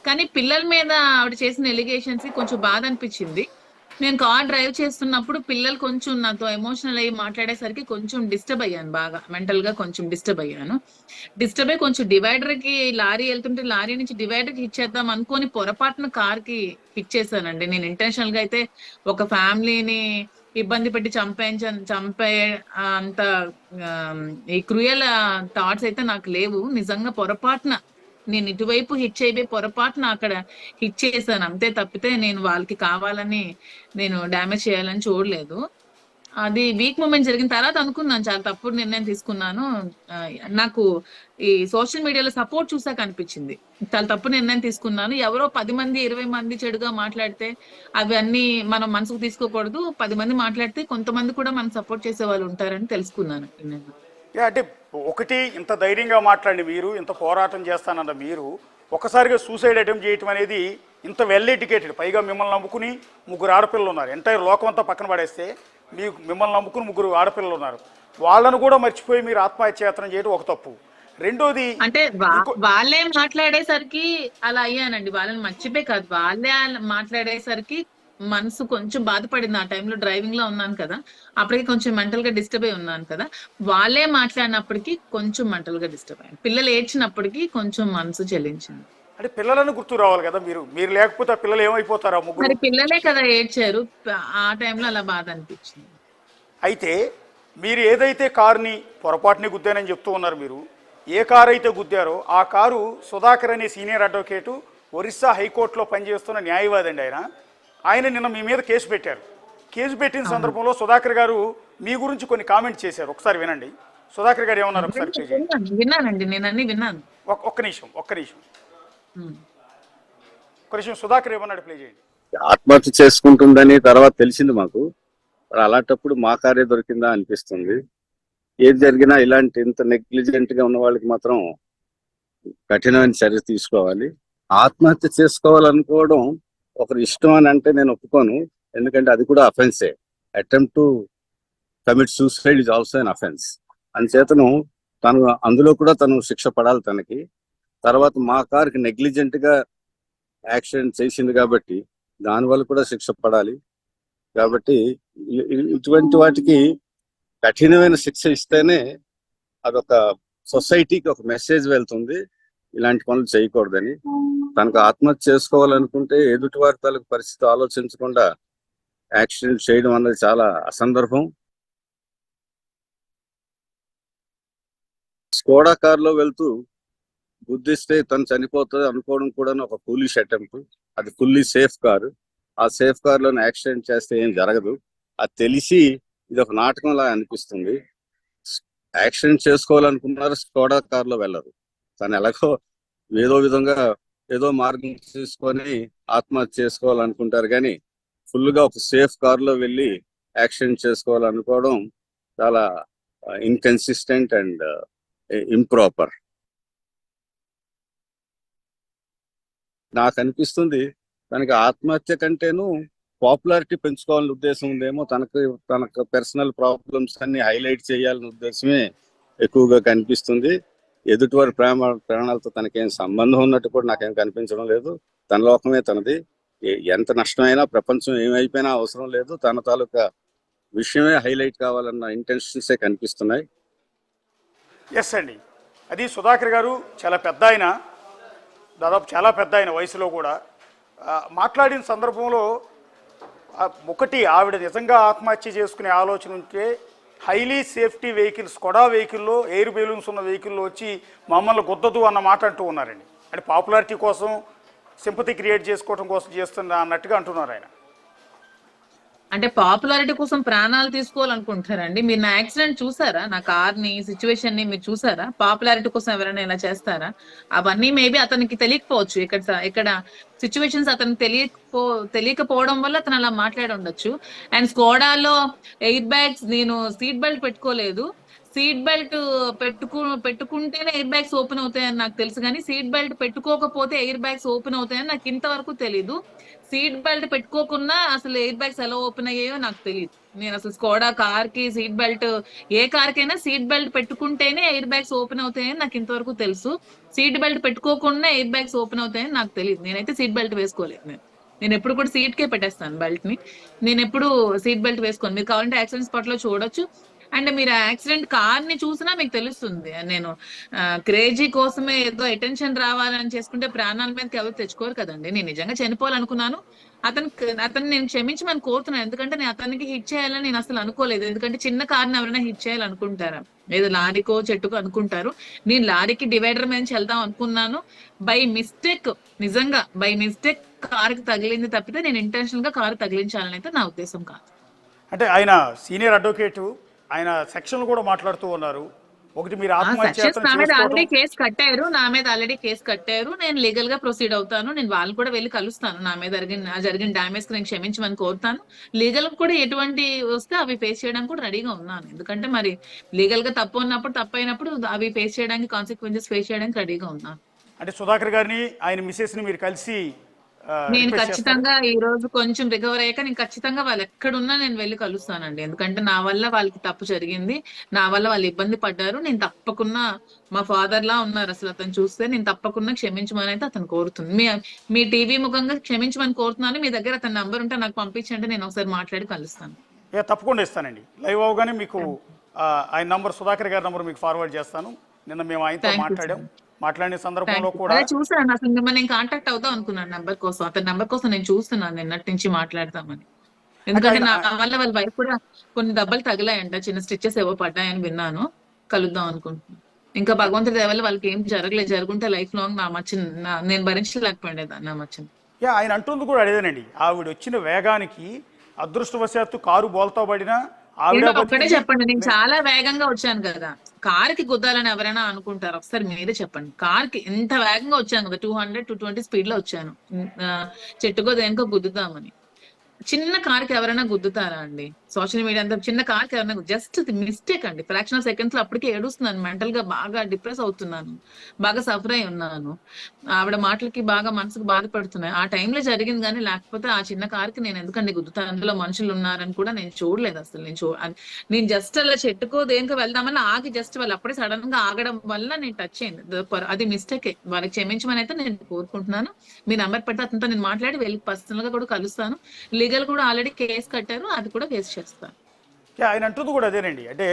కానీ పిల్లల మీద ఆవిడ చేసిన ఎలిగేషన్స్ కొంచెం బాధ అనిపించింది. నేను కార్ డ్రైవ్ చేస్తున్నప్పుడు పిల్లలు కొంచెం నాతో ఎమోషనల్ అయ్యి మాట్లాడేసరికి కొంచెం డిస్టర్బ్ అయ్యాను, బాగా మెంటల్ గా కొంచెం డిస్టర్బ్ అయ్యాను. డిస్టర్బ్ అయ్యి కొంచెం డివైడర్ కి లారీ వెళ్తుంటే లారీ నుంచి డివైడర్ కి హిట్ చేద్దాం అనుకొని పొరపాటున కార్ కి హిట్ చేశానండి. నేను ఇంటెన్షనల్ గా అయితే ఒక ఫ్యామిలీని ఇబ్బంది పెట్టి చంపే అంత ఈ క్రూయల్ థాట్స్ అయితే నాకు లేవు. నిజంగా పొరపాటున నేను ఇటువైపు హిట్ చేయబోయి పొరపాటున అక్కడ హిట్ చేశాను అంతే తప్పితే నేను వాళ్ళకి కావాలని నేను డ్యామేజ్ చేయాలని చూడలేదు. అది వీక్ మూమెంట్ జరిగిన తర్వాత అనుకున్నాను చాలా తప్పుడు నిర్ణయం తీసుకున్నాను. నాకు ఈ సోషల్ మీడియాలో సపోర్ట్ చూసాక అనిపించింది చాలా తప్పు నిర్ణయం తీసుకున్నాను. ఎవరో 10 మంది 20 మంది చెడుగా మాట్లాడితే అవన్నీ మనం మనసుకు తీసుకోకూడదు. 10 మంది మాట్లాడితే కొంతమంది కూడా మనం సపోర్ట్ చేసే వాళ్ళు ఉంటారని తెలుసుకున్నాను నేను. అంటే ఒకటి ఇంత ధైర్యంగా మాట్లాడి మీరు, ఇంత పోరాటం చేస్తానన్న మీరు ఒకసారిగా సూసైడ్ అటెంప్ట్ చేయటం అనేది ఇంత వెల్ ఎడ్యుకేటెడ్, పైగా మిమ్మల్ని నమ్ముకుని 3 ఆడపిల్లలు ఉన్నారు, ఎంటైర్ లోకం అంతా పక్కన పడేస్తే మిమ్మల్ని నమ్ముకుని 3 ఆడపిల్లలు ఉన్నారు, వాళ్ళను కూడా మర్చిపోయి మీరు ఆత్మహత్యాయత్నం చేయడం ఒక తప్పు. రెండోది అంటే వాళ్ళే మాట్లాడేసరికి అలా అయ్యానండి. వాళ్ళని మర్చిపోయి కాదు, వాళ్ళే మాట్లాడేసరికి మనసు కొంచెం బాధపడింది. ఆ టైంలో డ్రైవింగ్ లో ఉన్నాను కదా, అప్పటికి కొంచెం మెంటల్ గా డిస్టర్బ్ అయి ఉన్నాను కదా. వాళ్ళే మాట్లాడినప్పటికీ కొంచెం మెంటల్ గా డిస్టర్బ్ అయ్యాను. పిల్లలు ఏడ్చినప్పటికీ కొంచెం మనసు చెల్లించింది. అంటే పిల్లలను గుర్తు రావాలి కదా, మీరు లేకపోతే ఆ పిల్లలు ఏమైపోతారా? మరి పిల్లలే కదా ఏడ్చారు. ఆ టైంలో అలా బాధ అనిపించింది. అయితే మీరు ఏదైతే కారుని పొరపాటుని గుద్దానని చెప్తూ ఉన్నారు, మీరు ఏ కారు అయితే గుద్దారో ఆ కారు సుధాకర్ అనే సీనియర్ అడ్వకేటు ఒరిస్సా హైకోర్టులో పనిచేస్తున్న న్యాయవాది అండి. ఆయన నిన్న మీ మీద కేసు పెట్టారు. కేసు పెట్టిన సందర్భంలో సుధాకర్ గారు మీ గురించి కొన్ని కామెంట్ చేశారు. ఒకసారి వినండి సుధాకర్ గారు ఏమన్నారు ఒకసారి. విన్నానండి, నేను అన్ని విన్నాను. ఒక్క నిమిషం సుధాకర్ ఏమన్నాడు ప్లే చేయండి. ఆత్మహత్య చేసుకుంటుందని తర్వాత తెలిసింది మాకు. అలాంటప్పుడు మా కారే దొరికిందా అనిపిస్తుంది. ఏది జరిగినా ఇలాంటి ఇంత నెగ్లిజెంట్ గా ఉన్న వాళ్ళకి మాత్రం కఠినమైన చర్య తీసుకోవాలి. ఆత్మహత్య చేసుకోవాలనుకోవడం ఒకరి ఇష్టం అని అంటే నేను ఒప్పుకోను, ఎందుకంటే అది కూడా అఫెన్సే. Attempt to commit suicide is also an offence. అంచేతను తను అందులో కూడా తను శిక్ష పడాలి తనకి. తర్వాత మా కార్కి నెగ్లిజెంట్ గా యాక్సిడెంట్ చేసింది కాబట్టి దానివల్ల కూడా శిక్ష పడాలి. కాబట్టి ఇటువంటి వాటికి కఠినమైన శిక్ష ఇస్తేనే అదొక సొసైటీకి ఒక మెసేజ్ వెళ్తుంది, ఇలాంటి పనులు చేయకూడదని. తనకు ఆత్మహత్య చేసుకోవాలనుకుంటే ఎదుటి వారి తాలూకు పరిస్థితి ఆలోచించకుండా యాక్సిడెంట్ చేయడం అన్నది చాలా అసందర్భం. స్కోడా కారులో వెళ్తూ గుద్దిస్తే తను చనిపోతుంది అనుకోవడం కూడా ఒక ఫూలిష్ అటెంప్ట్. అది ఫుల్లీ సేఫ్ కారు. ఆ సేఫ్ కారులో యాక్సిడెంట్ చేస్తే ఏం జరగదు. అది తెలిసి ఇది ఒక నాటకంలా అనిపిస్తుంది. యాక్సిడెంట్ చేసుకోవాలనుకున్నారు, స్కోడా కారులో వెళ్ళరు. తను ఎలాగో ఏదో విధంగా ఏదో మార్గం తీసుకొని ఆత్మహత్య చేసుకోవాలనుకుంటారు, కానీ ఫుల్గా ఒక సేఫ్ కారులో వెళ్ళి యాక్సిడెంట్ చేసుకోవాలనుకోవడం చాలా ఇన్కన్సిస్టెంట్ అండ్ ఇంప్రాపర్. నాకు అనిపిస్తుంది తనకి ఆత్మహత్య కంటేను పాపులారిటీ పెంచుకోవాలని ఉద్దేశం ఉందేమో. తనకు పర్సనల్ ప్రాబ్లమ్స్ అన్ని హైలైట్ చేయాలనే ఉద్దేశమే ఎక్కువగా కనిపిస్తుంది. ఎదుటివారి ప్రాణాలతో తనకేం సంబంధం ఉన్నట్టు కూడా నాకేం కనిపించడం లేదు. తన లోకమే తనది. ఎంత నష్టమైనా ప్రపంచం ఏమైపోయినా అవసరం లేదు, తన తాలూకా విషయమే హైలైట్ కావాలన్న ఇంటెన్షన్సే కనిపిస్తున్నాయి. ఎస్ అండి, అది సుధాకర్ గారు చాలా పెద్ద ఆయన, దాదాపు చాలా పెద్ద ఆయన వయసులో కూడా. మాట్లాడిన సందర్భంలో ఒకటి, ఆవిడ నిజంగా ఆత్మహత్య చేసుకునే ఆలోచన ఉంటే హైలీ సేఫ్టీ వెహికల్స్, స్కోడా వెహికల్లో ఎయిర్ బెలూన్స్ ఉన్న వెహికల్లో వచ్చి మమ్మల్ని గుద్దదు అన్న మాట అంటూ ఉన్నారండి. అంటే పాపులారిటీ కోసం, సింపతి క్రియేట్ చేసుకోవడం కోసం చేస్తున్నా అన్నట్టుగా అంటున్నారు ఆయన. అంటే పాపులారిటీ కోసం ప్రాణాలు తీసుకోవాలనుకుంటారండి. మీరు నా యాక్సిడెంట్ చూసారా? నా కార్ ని, సిచ్యువేషన్ ని మీరు చూసారా? పాపులారిటీ కోసం ఎవరైనా ఇలా చేస్తారా? అవన్నీ మేబీ అతనికి తెలియకపోవచ్చు. ఇక్కడ సిచ్యువేషన్స్ అతనికి తెలియకపోవడం వల్ల అతను అలా మాట్లాడి ఉండొచ్చు. అండ్ స్కోడాలో ఎయిర్ బ్యాగ్స్, నేను సీట్ బెల్ట్ పెట్టుకోలేదు. సీట్ బెల్ట్ పెట్టుకుంటేనే ఎయిర్ బ్యాగ్స్ ఓపెన్ అవుతాయని నాకు తెలుసు, కానీ సీట్ బెల్ట్ పెట్టుకోకపోతే ఎయిర్ బ్యాగ్స్ ఓపెన్ అవుతాయని నాకు ఇంతవరకు తెలీదు. సీట్ బెల్ట్ పెట్టుకోకుండా అసలు ఎయిర్ బ్యాగ్స్ ఎలా ఓపెన్ అయ్యాయో నాకు తెలియదు. నేను అసలు స్కోడా కార్ కి సీట్ బెల్ట్, ఏ కార్ కైనా సీట్ బెల్ట్ పెట్టుకుంటేనే ఎయిర్ బ్యాగ్స్ ఓపెన్ అవుతాయని నాకు ఇంతవరకు తెలుసు. సీట్ బెల్ట్ పెట్టుకోకుండా ఎయిర్ బ్యాగ్స్ ఓపెన్ అవుతాయని నాకు తెలియదు. నేనైతే సీట్ బెల్ట్ వేసుకోలేదు. నేను ఎప్పుడు కూడా సీట్ కే పెట్టేస్తాను బెల్ట్ ని. నేను ఎప్పుడు సీట్ బెల్ట్ వేసుకోను. మీరు కావాలంటే యాక్సిడెంట్ స్పాట్ లో చూడొచ్చు. అండ్ మీరు యాక్సిడెంట్ కార్ ని చూసినా మీకు తెలుస్తుంది. నేను క్రేజీ కోసమే ఏదో అటెన్షన్ రావాలని చేసుకుంటే ప్రాణాల మీదకి ఎవరు తెచ్చుకోరు కదండి. నేను నిజంగా చనిపోవాలనుకున్నాను. అతను నేను క్షమించమని కోరుతున్నాను. ఎందుకంటే నేను అతనికి హిట్ చేయాలని నేను అసలు అనుకోలేదు. ఎందుకంటే చిన్న కార్ని ఎవరైనా హిట్ చేయాలనుకుంటారా? ఏదో లారీకో చెట్టుకో అనుకుంటారు. నేను లారీకి డివైడర్ మీద వెళ్దాం అనుకున్నాను. బై మిస్టేక్, నిజంగా బై మిస్టేక్ కారుకి తగిలింది తప్పితే నేను ఇంటెన్షనల్ గా కారు తగిలించాలని అయితే నా ఉద్దేశం కాదు. అంటే ఆయన సీనియర్ అడ్వకేటు, ఆయన సెక్షన్లు కూడా మాట్లాడుతూ ఉన్నారు. ఒకటి మీరు సెక్షన్స్ నా మీద ఆల్రెడీ ఆత్మహత్య కేసు కట్టారు. నేను లీగల్ గా ప్రొసీడ్ అవుతాను. నేను వాళ్ళు కూడా వెళ్ళి కలుస్తాను. నా మీద జరిగిన డామేజ్ కి నేను క్షమించమని కోరుతాను. లీగల్ కూడా ఎటువంటి వస్తే అవి ఫేస్ చేయడానికి కూడా రెడీగా ఉన్నాను. ఎందుకంటే మరి లీగల్ గా తప్పు ఉన్నప్పుడు, తప్పు అయినప్పుడు అవి ఫేస్ చేయడానికి, కాన్సిక్వెన్సెస్ ఫేస్ చేయడానికి రెడీగా ఉన్నాను. అంటే సుధాకర్ గారిని, ఆయన మిసెస్ ని మీరు కలిసి నేను రిక్వెస్ట్ ఖచ్చితంగా ఈ రోజు కొంచెం రికవర్ అయ్యాక నేను ఖచ్చితంగా వాళ్ళు ఎక్కడున్నా నేను వెళ్ళి కలుస్తానండి. ఎందుకంటే నా వల్ల వాళ్ళకి తప్పు జరిగింది, నా వల్ల వాళ్ళు ఇబ్బంది పడ్డారు. నేను తప్పకుండా, మా ఫాదర్ లా ఉన్నారు అసలు అతను చూస్తే, నేను తప్పకుండా క్షమించమని అయితే అతను కోరుతుంది. మీ టీవీ ముఖంగా క్షమించమని కోరుతున్నాను. మీ దగ్గర అతని నంబర్ ఉంటే నాకు పంపించండి, నేను ఒకసారి మాట్లాడి కలుస్తాను. తప్పకుండా ఇస్తానండి. లైవ్ అవగానే మీకు ఆయన నంబర్, సుధాకర్ గారి నంబర్ మీకు ఫార్వర్డ్ చేస్తాను. నిన్న మేము ఆయనతో మాట్లాడిన సందర్భంలో కూడా చూసాను. అసలు మిమ్మల్ని నేను కాంటాక్ట్ అవుదాం అనుకున్నాను నంబర్ కోసం. అతని నంబర్ కోసం నేను చూస్తున్నాను నిన్నటి నుంచి మాట్లాడతామని. ఎందుకంటే నా వల్ల వాళ్ళ వైఫ్ కూడా కొన్ని దెబ్బలు తగిలాయంట, చిన్న స్టిచెస్ ఏవో పడ్డాయని విన్నాను. కలుద్దాం అనుకుంటున్నాను. ఇంకా భగవంతుడి దయ వల్ల వాళ్ళకి ఏం జరగలేదు. జరుగుంటే లైఫ్ లాంగ్ నేను భరించలేకపోయిండేదాన్ని నా మచ్చని. ఆయన అంటుంది కూడా అదేనండి. ఆవిడ వచ్చిన వేగానికి అదృష్టవశాత్తు కారు బోల్తా పడినా ఒక్కటే చెప్పండి, నేను చాలా వేగంగా వచ్చాను కదా. కారుకి గుద్దాలని ఎవరైనా అనుకుంటారు? ఒకసారి మీరే చెప్పండి. కార్కి ఎంత వేగంగా వచ్చాను కదా, 200-220 స్పీడ్ లో వచ్చాను. చెట్టుకో దేనికో గుద్దుతామని. చిన్న కార్కి ఎవరైనా గుద్దుతారా అండి? సోషల్ మీడియా అంతా చిన్న కార్కి ఎవరైనా, జస్ట్ మిస్టేక్ అండి. ఫ్రాక్షన్ ఆఫ్ సెకండ్స్ లో అప్పటికే ఏడుస్తున్నాను. మెంటల్ గా బాగా డిప్రెస్ అవుతున్నాను, బాగా సఫర్ అయి ఉన్నాను. ఆవిడ మాటలకి బాగా మనసుకు బాధపడుతున్నాయి. ఆ టైంలో జరిగింది. కానీ లేకపోతే ఆ చిన్న కార్కి నేను ఎందుకండి గుద్దుతాను? అందులో మనుషులు ఉన్నారని కూడా నేను చూడలేదు అసలు. నేను జస్ట్ అలా చెట్టుకో దేనికో వెళ్దామని ఆగి, జస్ట్ వాళ్ళు అప్పుడే సడన్ గా ఆగడం వల్ల నేను టచ్ అయింది. అది మిస్టేకే. వాళ్ళకి క్షమించమని అయితే నేను కోరుకుంటున్నాను. మీ నెంబర్ పెడితే అతనితో నేను మాట్లాడి వెళ్ళి పర్సనల్ గా కూడా కలుస్తాను. లీగల్ కూడా ఆల్రెడీ కేసు కట్టారు, అది కూడా ఫేస్ చేస్తాను. ఆయన అంటుంది కూడా అదేనండి. అంటే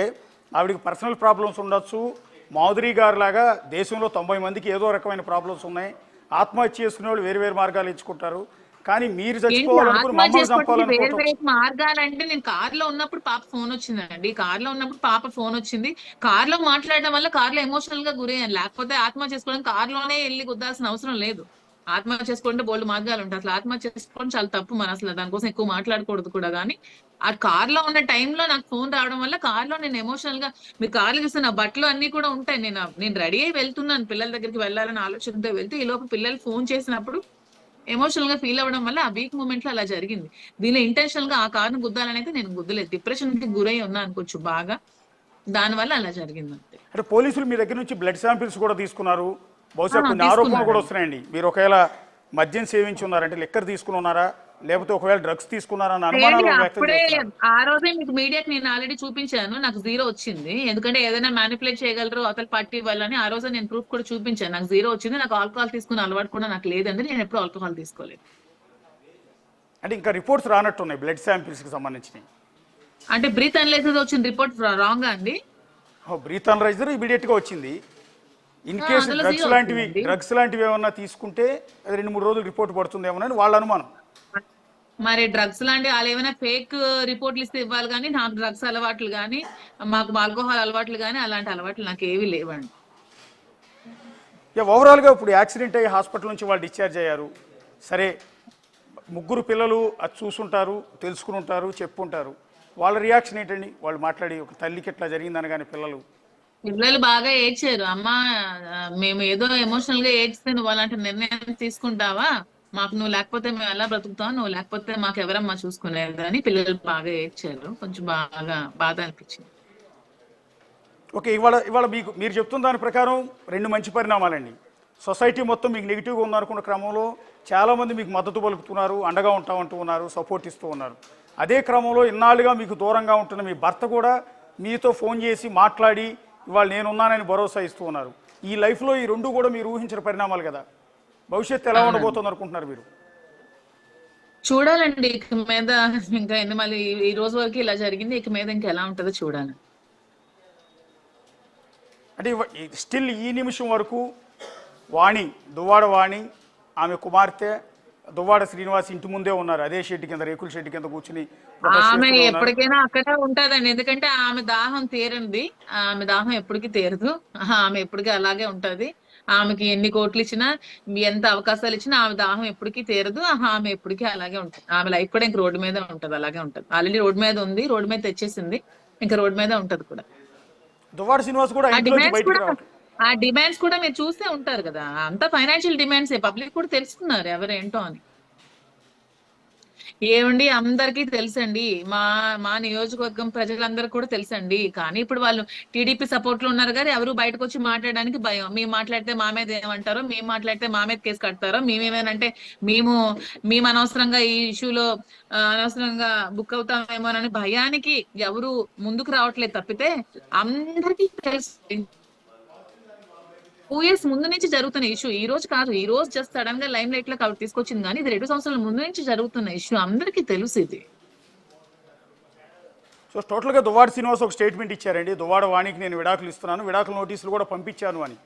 ఆవిడకి పర్సనల్ ప్రాబ్లమ్స్ ఉండొచ్చు. మాధురి గారు లాగా దేశంలో 90 మందికి ఏదో రకమైన ప్రాబ్లమ్స్ ఉన్నాయి. ఆత్మహత్య చేసుకునే వాళ్ళు వేరు వేరు మార్గాలు ఎంచుకుంటారు. కానీ మీరు చచ్చిపోవాలనుకుని మమ్మల్ని చంపాలనుకుంటారు. వేరే మార్గాలంటే, నేను కార్ లో ఉన్నప్పుడు పాప ఫోన్ వచ్చిందండి. కార్ లో ఉన్నప్పుడు పాప ఫోన్ వచ్చింది. కార్ లో మాట్లాడడం వల్ల కార్ లో ఎమోషనల్ గా గురయ్యాను. లేకపోతే ఆత్మహత్య చేసుకోవడానికి కార్ లోనే వెళ్ళి గుద్దాల్సిన అవసరం లేదు. ఆత్మహత్య చేసుకుంటే బోల్డ్ మార్గాలు ఉంటాయి. అసలు ఆత్మహత్య చేసుకోవడం చాలా తప్పు. మన అసలు దానికోసం ఎక్కువ మాట్లాడకూడదు కూడా. కానీ ఆ కార్ లో ఉన్న టైంలో నాకు ఫోన్ రావడం వల్ల కార్ లో నేను ఎమోషనల్ గా, మీరు కార్లో చూస్తే నా బట్టలు అన్ని కూడా ఉంటాయి. నేను రెడీ అయి వెళ్తున్నాను, పిల్లల దగ్గరికి వెళ్ళాలని ఆలోచనతో వెళ్తే ఈ లోపు పిల్లలు ఫోన్ చేసినప్పుడు ఎమోషనల్ గా ఫీల్ అవ్వడం వల్ల ఆ వీక్ మూమెంట్ లో అలా జరిగింది. దీనిలో ఇంటెన్షనల్ గా ఆ కార్ను గుద్దాలని అయితే నేను గుద్దలేదు. డిప్రెషన్ కి గురై ఉన్నా అనుకోవచ్చు బాగా, దానివల్ల అలా జరిగింది అంతే. అంటే పోలీసులు మీ దగ్గర నుంచి బ్లడ్ శాంపిల్స్ కూడా తీసుకున్నారు. బహుశా కొన్ని ఆరోపణలు కూడా వస్తున్నాయండి. మీరు ఒకవేళ మద్యం సేవించి ఉన్నారంటే, లెక్కర్ తీసుకుని ఉన్నారా, లేకపోతే ఒకవేళ డ్రగ్స్ తీసుకున్నారా అన్న అనుమానాలు వ్యక్తం చేస్తున్నారు. ఆ రోజే మీకు మీడియాకి నేను ఆల్రెడీ చూపించాను. నాకు 0 వచ్చింది. ఎందుకంటే ఏదైనా మ్యానిపులేట్ చేయగలరు అవతల పార్టీ వాళ్ళని. ఆ రోజే నేను ప్రూఫ్ కూడా చూపించాను. నాకు 0 వచ్చింది. నాకు ఆల్కహాల్ తీసుకునే అలవాటు కూడా నాకు లేదండి. నేను ఎప్పుడు ఆల్కహాల్ తీసుకోలేదు. అంటే ఇంకా రిపోర్ట్స్ రానట్టున్నాయి బ్లడ్ శాంపిల్స్ కి సంబంధించినవి. అంటే బ్రీత్ అనలైజర్ వచ్చిన రిపోర్ట్ రాంగ్ అండి. బ్రీత్ అనలైజర్ ఇమీడియట్ గా వచ్చింది. ఇన్ కేసు డ్రగ్స్ లాంటివి ఏమన్నా తీసుకుంటే 2-3 రోజులు రిపోర్ట్ పడుతుందేమోనని వాళ్ళ అనుమానం. మరి డ్రగ్స్ లాంటి వాళ్ళు ఏమైనా ఫేక్ రిపోర్ట్లు ఇస్తే ఇవ్వాలి. కానీ నాకు డ్రగ్స్ అలవాట్లు కానీ, మాకు ఆల్కహాల్ అలవాట్లు కానీ అలాంటి అలవాట్లు నాకు ఏవి లేవండి. ఓవరాల్గా ఇప్పుడు యాక్సిడెంట్ అయ్యి హాస్పిటల్ నుంచి వాళ్ళు డిశ్చార్జ్ అయ్యారు. సరే, 3 పిల్లలు అది చూసుంటారు, తెలుసుకుని ఉంటారు, చెప్పుంటారు. వాళ్ళ రియాక్షన్ ఏంటండి? వాళ్ళు మాట్లాడి ఒక తల్లికి ఎట్లా జరిగిందనగానే పిల్లలు బాగా ఏడ్చారు. అమ్మా, మేము ఏదో ఎమోషనల్ గా ఏడ్చితే నువ్వు అలాంటి నిర్ణయం తీసుకుంటావా? మాకు నువ్వు లేకపోతే మేము ఎలా బ్రతుకుతావు, నువ్వు లేకపోతే మాకు ఎవరమ్మా చూసుకునేది అని పిల్లలు బాగా ఏడ్చారు. కొంచెం బాగా బాధ అనిపించింది. ఓకే, ఇవాళ మీరు చెప్తున్న దాని ప్రకారం 2 మంచి పరిణామాలండి. సొసైటీ మొత్తం మీకు నెగిటివ్గా ఉందనుకున్న క్రమంలో చాలామంది మీకు మద్దతు పలుకుతున్నారు, అండగా ఉంటామంటూ ఉన్నారు, సపోర్ట్ ఇస్తూ ఉన్నారు. అదే క్రమంలో ఇన్నాళ్ళుగా మీకు దూరంగా ఉంటున్న మీ భర్త కూడా మీతో ఫోన్ చేసి మాట్లాడి ఇవాళ నేనున్నానని భరోసా ఇస్తూ ఉన్నారు. ఈ లైఫ్లో ఈ 2 కూడా మీరు ఊహించిన పరిణామాలు కదా. భవిష్యత్తు ఎలా ఉండబోతుంది అనుకుంటున్నారు మీరు? చూడాలండి. ఇక మీద ఇంకా మళ్ళీ ఈ రోజు వరకు ఇలా జరిగింది. ఇక మీద ఇంకా ఎలా ఉంటుందో చూడాలి. అంటే స్టిల్ ఈ నిమిషం వరకు వాణి, దువ్వాడ వాణి, ఆమె కుమార్తె దువ్వాడ శ్రీనివాస్ ఇంటి ముందే ఉన్నారు, అదే షెడ్ కింద, రేకుల షెడ్ కింద కూర్చుని ప్రొటెస్ట్ ఆమె చేస్తూనే ఉన్నారు. ఎప్పటికైనా అక్కడే ఉంటదండి, ఎందుకంటే ఆమె దాహం తీరంది, ఆమె దాహం ఎప్పటికీ తీరదు, ఆమె ఎప్పటికీ అలాగే ఉంటది. ఆమెకి ఎన్ని కోట్లు ఇచ్చినా, ఎంత అవకాశాలు ఇచ్చినా ఆమె దాహం ఎప్పటికీ తీరదు, ఆమె ఎప్పటికీ అలాగే ఉంటుంది. ఆమె లైఫ్ కూడా ఇంక రోడ్డు మీద ఉంటది, అలాగే ఉంటది. ఆల్రెడీ రోడ్డు మీద ఉంది, రోడ్డు మీద తెచ్చేసింది, ఇంకా రోడ్డు మీద ఉంటది కూడా. దువ్వాడ శ్రీనివాస్ కూడా ఆ ఇంట్లోంచి డిమాండ్స్ బయటికి కూడా రావట్లేదు. ఆ డిమాండ్స్ కూడా మీరు చూస్తే ఉంటారు కదా, అంతా ఫైనాన్షియల్ డిమాండ్స్. పబ్లిక్ కూడా తెలుసుకున్నారు ఎవరేంటో అని. ఏమండి, అందరికీ తెలుసండి, మా మా నియోజకవర్గం ప్రజలందరూ కూడా తెలుసండి. కానీ ఇప్పుడు వాళ్ళు టీడీపీ సపోర్ట్ లో ఉన్నారు కానీ ఎవరు బయటకు వచ్చి మాట్లాడడానికి భయం. మేము మాట్లాడితే మా మీద ఏమంటారో, మేము మాట్లాడితే మా మీద కేసు కడతారో, మేమేమేనంటే మేము అనవసరంగా ఈ ఇష్యూలో అనవసరంగా బుక్ అవుతామేమోనని భయానికి ఎవరు ముందుకు రావట్లేదు తప్పితే అందరికీ తెలుసు. 2 years ముందు నుంచి జరుగుతున్న ఇష్యూ, ఈ రోజు కాదు. ఈ రోజు జస్ట్ సడన్ గా లైమ్ లైట్ లో తీసుకొచ్చింది, కానీ ఇది 2 సంవత్సరాల ముందు నుంచి జరుగుతున్న ఇష్యూ, అందరికీ తెలుసు ఇది. సో టోటల్గా దువ్వాడ శ్రీనివాస్ ఒక స్టేట్మెంట్ ఇచ్చారండి, దువ్వాడ వాణికి నేను విడాకులు ఇస్తున్నాను, విడాకుల నోటీసులు కూడా పంపించాను అని.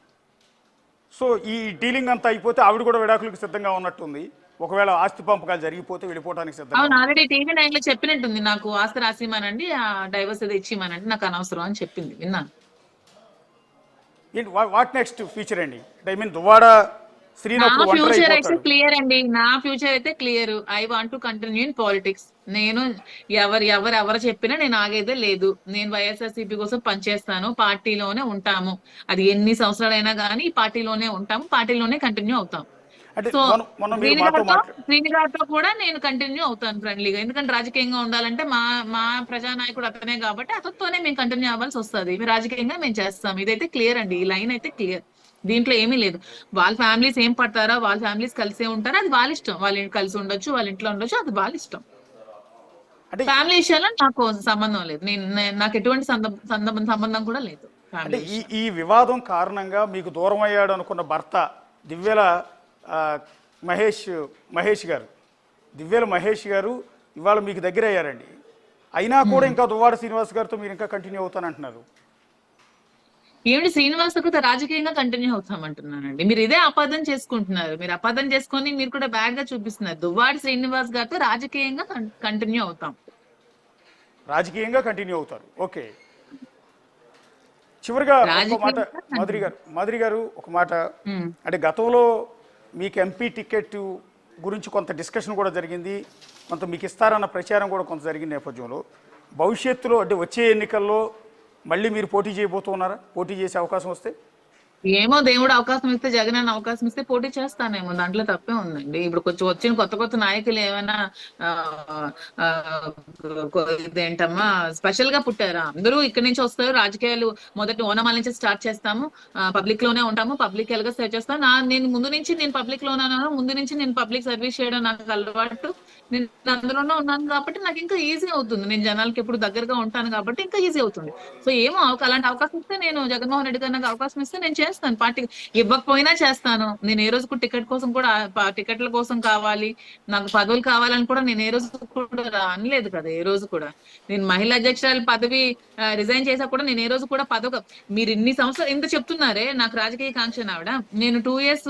సో ఈ డీలింగ్ అంతా అయిపోతే ఆవిడ కూడా విడాకులకు సిద్ధంగా ఉన్నట్టుంది. ఒకవేళ ఆస్తి పంపకాలు జరిగిపోతే వెళ్ళిపోవడానికి సిద్ధంగా అవును, ఆల్రెడీ టీవీ9 లో చెప్పినట్టుంది, నాకు ఆస్తి రాసిమనండి, ఆ డైవర్స్ ఏదో ఇచ్చిమనండి, నాకు అనవసరం అని చెప్పింది, విన్నాను. ఏంటి వాట్ నెక్స్ట్ ఫ్యూచర్ అండి? ఐ మీన్ దువ్వాడ నా శ్రీనివాస్ ఫ్యూచర్ అయితే క్లియర్ అండి, నా ఫ్యూచర్ అయితే clear. I want to continue in politics. నేను ఎవరు చెప్పినా నేను ఆగేదే లేదు. నేను వైఎస్ఆర్సీపీ కోసం పనిచేస్తాను, పార్టీలోనే ఉంటాము. అది ఎన్ని సంవత్సరాలైనా కానీ పార్టీలోనే ఉంటాము, పార్టీలోనే కంటిన్యూ అవుతాం. అంటే సో మొన్న శ్రీనిగారితో కూడా నేను కంటిన్యూ అవుతాను ఫ్రెండ్లీగా, ఎందుకంటే రాజకీయంగా ఉండాలంటే మా ప్రజానాయకుడు అతనే కాబట్టి అతనితోనే మేము కంటిన్యూ అవ్వాల్సి వస్తుంది. రాజకీయంగా మేము చేస్తాం, ఇదైతే క్లియర్ అండి, ఈ లైన్ అయితే క్లియర్. దీంట్లో ఏమీ లేదు. వాళ్ళ ఫ్యామిలీస్ ఏం పడతారో, వాళ్ళ ఫ్యామిలీస్ కలిసే ఉంటారో, అది వాళ్ళ ఇష్టం. వాళ్ళ కలిసి ఉండొచ్చు, వాళ్ళ ఇంట్లో ఉండొచ్చు, అది వాళ్ళ ఇష్టం. ఫ్యామిలీ విషయాల్లో నాకు సంబంధం లేదు, నాకు ఎటువంటి సంబంధం కూడా లేదు. అంటే ఈ వివాదం కారణంగా మీకు దూరం అయ్యాడు అనుకున్న భర్త దివ్యల మహేష్ గారు ఇవాళ మీకు దగ్గర అయ్యారండి. అయినా కూడా ఇంకా దువ్వాడ శ్రీనివాస్ గారితో మీరు ఇంకా కంటిన్యూ అవుతానంటున్నారు. ఏమిటి, శ్రీనివాస్ తో రాజకీయంగా కంటిన్యూ అవుతామంటున్నానండి. మీరు ఇదే అపార్థం చేసుకుంటున్నారు. మీరు అపార్థం చేసుకొని మీరు కూడా బ్యాడ్ గా చూపిస్తున్నారు. దువ్వాడ శ్రీనివాస్ గారితో రాజకీయంగా కంటిన్యూ అవుతాం. రాజకీయంగా కంటిన్యూ అవుతారు, ఓకే. చివరిగా ఒక మాట మాధురి గారు ఒక మాట, అంటే గతంలో మీకు ఎంపీ టికెట్ గురించి కొంత డిస్కషన్ కూడా జరిగింది, కొంత మీకు ఇస్తారన్న ప్రచారం కూడా కొంత జరిగిన నేపథ్యంలో భవిష్యత్తులో అంటే వచ్చే ఎన్నికల్లో మళ్ళీ మీరు పోటీ చేయబోతున్నారా? పోటీ చేసే అవకాశం వస్తే? ఏమో, దేవుడు అవకాశం ఇస్తే, జగన్ అన్న అవకాశం ఇస్తే పోటీ చేస్తానేమో, దాంట్లో తప్పే ఉందండి. ఇప్పుడు కొంచెం వచ్చిన కొత్త నాయకులు ఏమైనా ఇదేంటమ్మా స్పెషల్ గా పుట్టారా? అందరూ ఇక్కడి నుంచి వస్తారు, రాజకీయాలు మొదటి ఓనమాల నుంచి స్టార్ట్ చేస్తాము, పబ్లిక్ లోనే ఉంటాము, పబ్లిక్ ఎలాగా సెర్చ్ చేస్తాను. నేను ముందు నుంచి నేను పబ్లిక్ లో ఉన్నాను, ముందు నుంచి నేను పబ్లిక్ సర్వీస్ చేయడం నాకు అలవాటు, నేను అందులోనే ఉన్నాను కాబట్టి నాకు ఇంకా ఈజీ అవుతుంది. నేను జనాలకి ఎప్పుడు దగ్గరగా ఉంటాను కాబట్టి ఇంకా ఈజీ అవుతుంది. సో ఏమో అలాంటి అవకాశం ఇస్తే, నేను జగన్మోహన్ రెడ్డి గారు నాకు అవకాశం ఇస్తే నేను చేస్తాను. పార్టీ ఇవ్వకపోయినా చేస్తాను. నేను ఏ రోజు టికెట్ కోసం కూడా, టికెట్ల కోసం కావాలి, నాకు పదవులు కావాలని కూడా నేను ఏ రోజు కూడా అనలేదు కదా. ఏ రోజు కూడా నేను మహిళా అధ్యక్షురాలు పదవి రిజైన్ చేసా కూడా నేను ఏ రోజు కూడా పదవి, మీరు ఇన్ని సంవత్సరాలు ఇంత చెప్తున్నారే నాకు రాజకీయ కాంక్ష ఆవిడ, నేను 2 years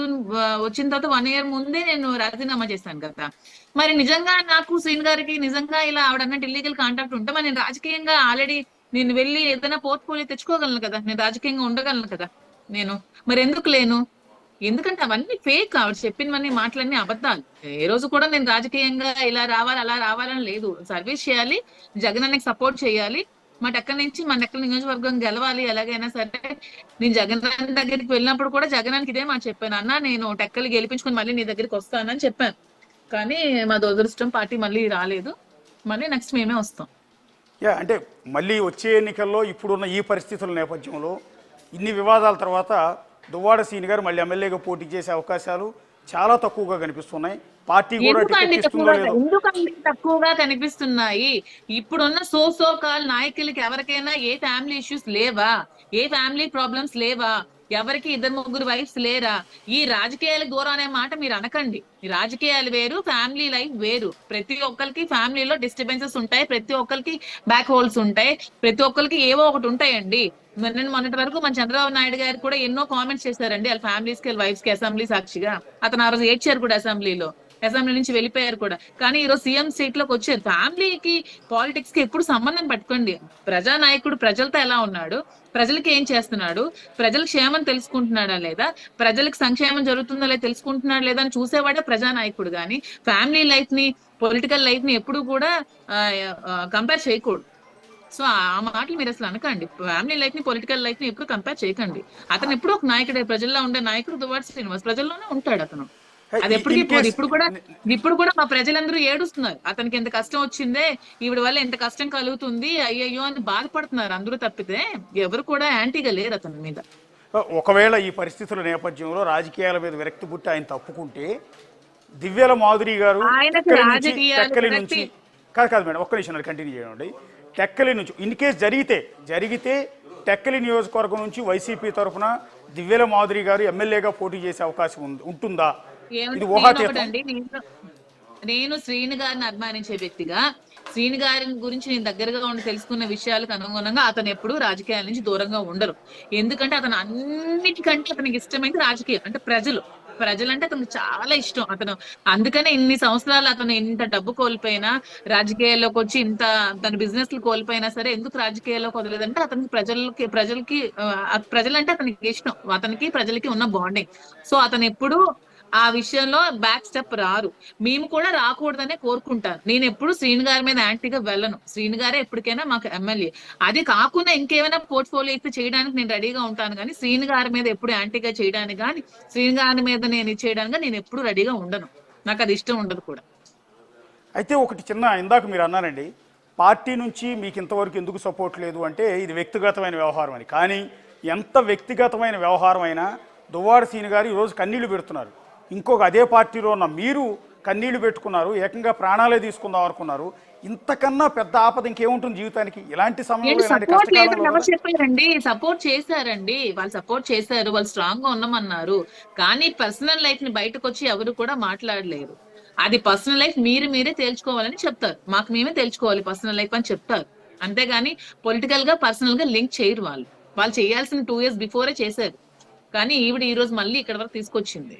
వచ్చిన తర్వాత 1 year ముందే నేను రాజీనామా చేశాను కదా. మరి నిజంగా నాకు శ్రీని గారికి నిజంగా ఇలా ఆవిడ అన్నట్టు ఇల్లీగల్ కాంటాక్ట్ ఉంటే మరి నేను రాజకీయంగా ఆల్రెడీ నేను వెళ్ళి ఏదైనా పోర్ట్ఫోలియో తెచ్చుకోగలను కదా, నేను రాజకీయంగా ఉండగలను కదా నేను. మరి ఎందుకు లేను? ఎందుకంటే అవన్నీ ఫేక్, ఆవిడ చెప్పినవన్నీ మాటలన్నీ అబద్ధాలు. ఏ రోజు కూడా నేను రాజకీయంగా ఇలా రావాలి అలా రావాలని లేదు. సర్వీస్ చేయాలి, జగన్ అన్నకి సపోర్ట్ చేయాలి, మన ఎక్కడి నియోజకవర్గం గెలవాలి. ఎలాగైనా సరే నేను జగన్ దగ్గరికి వెళ్ళినప్పుడు కూడా జగనానికి ఇదే మాట చెప్పాను, అన్న నేను టెక్కలు గెలిపించుకొని మళ్ళీ నీ దగ్గరికి వస్తానని చెప్పాను. కానీ మా దురదృష్టం పార్టీ మళ్ళీ రాలేదు, మళ్ళీ నెక్స్ట్ మేమే వస్తాం. అంటే మళ్ళీ వచ్చే ఎన్నికల్లో ఇప్పుడున్న ఈ పరిస్థితుల నేపథ్యంలో ఇన్ని వివాదాల తర్వాత దువ్వాడ శ్రీని గారు మళ్ళీ ఎమ్మెల్యేగా పోటీ చేసే అవకాశాలు చాలా తక్కువగా కనిపిస్తున్నాయి. పార్టీ కూడా ఎందుకండి తక్కువగా కనిపిస్తున్నాయి? ఇప్పుడున్న సో కాల్ నాయకులకి ఎవరికైనా ఏ ఫ్యామిలీ ఇష్యూస్ లేవా? ఏ ఫ్యామిలీ ప్రాబ్లమ్స్ లేవా? ఎవరికి 2-3 వైఫ్స్ లేరా? ఈ రాజకీయాల దూరం అనే మాట మీరు అనకండి. ఈ రాజకీయాలు వేరు, ఫ్యామిలీ లైఫ్ వేరు. ప్రతి ఒక్కరికి ఫ్యామిలీలో డిస్టర్బెన్సెస్ ఉంటాయి, ప్రతి ఒక్కరికి బ్యాక్ హోల్స్ ఉంటాయి, ప్రతి ఒక్కరికి ఏవో ఒకటి ఉంటాయండి. మొన్నటి వరకు మన చంద్రబాబు నాయుడు గారు కూడా ఎన్నో కామెంట్స్ చేశారండి వాళ్ళ ఫ్యామిలీస్ కి, వాళ్ళ వైఫ్స్ కి అసెంబ్లీ సాక్షిగా. అతను ఆ రోజు ఏడ్చారు కూడా అసెంబ్లీ నుంచి వెళ్ళిపోయారు కూడా. కానీ ఈ రోజు సీఎం సీట్ లోకి వచ్చారు. ఫ్యామిలీకి పాలిటిక్స్ కి ఎప్పుడు సంబంధం పెట్టుకోండి. ప్రజానాయకుడు ప్రజలతో ఎలా ఉన్నాడు, ప్రజలకి ఏం చేస్తున్నాడు, ప్రజల క్షేమం తెలుసుకుంటున్నాడా లేదా, ప్రజలకు సంక్షేమం జరుగుతుందా లేదా తెలుసుకుంటున్నాడా లేదా అని చూసేవాడే ప్రజానాయకుడు. కానీ ఫ్యామిలీ లైఫ్ ని, పొలిటికల్ లైఫ్ ని ఎప్పుడు కూడా కంపేర్ చేయకూడదు. సో ఆ మాటలు మీరు అసలు అనకండి. ఫ్యామిలీ లైఫ్ ని, పొలిటికల్ లైఫ్ ని ఎప్పుడు కంపేర్ చేయకండి. అతను ఎప్పుడు ఒక నాయకుడే, ప్రజల్లో ఉండే నాయకుడు దువ్వాడ శ్రీనివాస్ ప్రజల్లోనే ఉంటాడు అతను. అది ఎప్పటికీ పోదు. ఇప్పుడు కూడా మా ప్రజలందరూ ఏడుస్తున్నారు, అతనికి ఎంత కష్టం వచ్చిందే, ఈవిడ వల్ల ఎంత కష్టం కలుగుతుంది, అయ్యయ్యో అని బాధపడుతున్నారు అందరూ. తప్పితే ఎవరు కూడా యాంటీగా లేరు అతని మీద. ఒకవేళ ఈ పరిస్థితుల నేపథ్యంలో రాజకీయాల మీద విరక్తి పుట్టి ఆయన తప్పుకుంటే దివ్యల మాధురి గారు టెక్కలి నుంచి కాదు మేడం, ఒక్క నిమిషం కంటిన్యూ చేయండి. టెక్కలి నుంచి ఇన్ కేసు జరిగితే టెక్కలి నియోజకవర్గం నుంచి వైసీపీ తరఫున దివ్యల మాధురి గారు ఎమ్మెల్యేగా పోటీ చేసే అవకాశం ఉంటుందా? ఇది ఊహాతీతం. నేను శ్రీను గారిని అభిమానించే వ్యక్తిగా, శ్రీను గారి గురించి నేను దగ్గరగా ఉండి తెలుసుకున్న విషయాలకు అనుగుణంగా అతను ఎప్పుడూ రాజకీయాల నుంచి దూరంగా ఉండరు. ఎందుకంటే అతను అన్నిటికంటే అతనికి ఇష్టమైంది రాజకీయం అంటే ప్రజలంటే అతనికి చాలా ఇష్టం. అతను అందుకనే ఇన్ని సంవత్సరాలు అతను ఇంత డబ్బు కోల్పోయినా, రాజకీయాల్లోకి వచ్చి ఇంత తన బిజినెస్ లు కోల్పోయినా సరే ఎందుకు రాజకీయాల్లోకి వదలేదంటే అతనికి ప్రజలంటే అతనికి ఇష్టం. అతనికి ప్రజలకి ఉన్న బాండింగ్. సో అతను ఎప్పుడు ఆ విషయంలో బ్యాక్ స్టెప్ రారు. మేము కూడా రాకూడదనే కోరుకుంటాను. నేను ఎప్పుడు శ్రీను గారి మీద యాంటీగా వెళ్ళను. శ్రీను గారే ఎప్పటికైనా మాకు ఎమ్మెల్యే. అది కాకుండా ఇంకేమైనా పోర్ట్ఫోలియో అయితే చేయడానికి నేను రెడీగా ఉంటాను. కానీ శ్రీను గారి మీద ఎప్పుడు యాంటీగా చేయడానికి కానీ, శ్రీను గారి మీద నేను ఇచ్చేయడానికి నేను ఎప్పుడు రెడీగా ఉండను. నాకు అది ఇష్టం ఉండదు కూడా. అయితే ఒకటి చిన్న, ఇందాక మీరు అన్నారండి పార్టీ నుంచి మీకు ఇంతవరకు ఎందుకు సపోర్ట్ లేదు అంటే ఇది వ్యక్తిగతమైన వ్యవహారం అని. కానీ ఎంత వ్యక్తిగతమైన వ్యవహారం అయినా దువ్వాడ శ్రీను గారు ఈరోజు కన్నీళ్లు పెడుతున్నారు. ఇంకొక అదే పార్టీలో ఉన్న మీరు కన్నీళ్లు పెట్టుకున్నారు, ఏకంగా ప్రాణాలే తీసుకుందాం అనుకున్నారు. ఇంతకన్నా పెద్ద ఆపద ఇంకేముంటుంది జీవితానికి ఇలాంటి సమయంలో? చెప్పారండి, సపోర్ట్ చేశారండి, వాళ్ళు సపోర్ట్ చేశారు, వాళ్ళు స్ట్రాంగ్ గా ఉన్నామన్నారు. కానీ పర్సనల్ లైఫ్ ని బయటకు వచ్చి ఎవరు కూడా మాట్లాడలేరు. అది పర్సనల్ లైఫ్ మీరే తేల్చుకోవాలని చెప్తారు. మాకు మేమే తేల్చుకోవాలి పర్సనల్ లైఫ్ అని చెప్తారు. అంతేగాని పొలిటికల్ గా పర్సనల్ గా లింక్ చేయరు. వాళ్ళు చేయాల్సిన 2 years బిఫోరే చేశారు. కానీ ఈవిడ ఈ రోజు మళ్ళీ ఇక్కడ వరకు తీసుకొచ్చింది.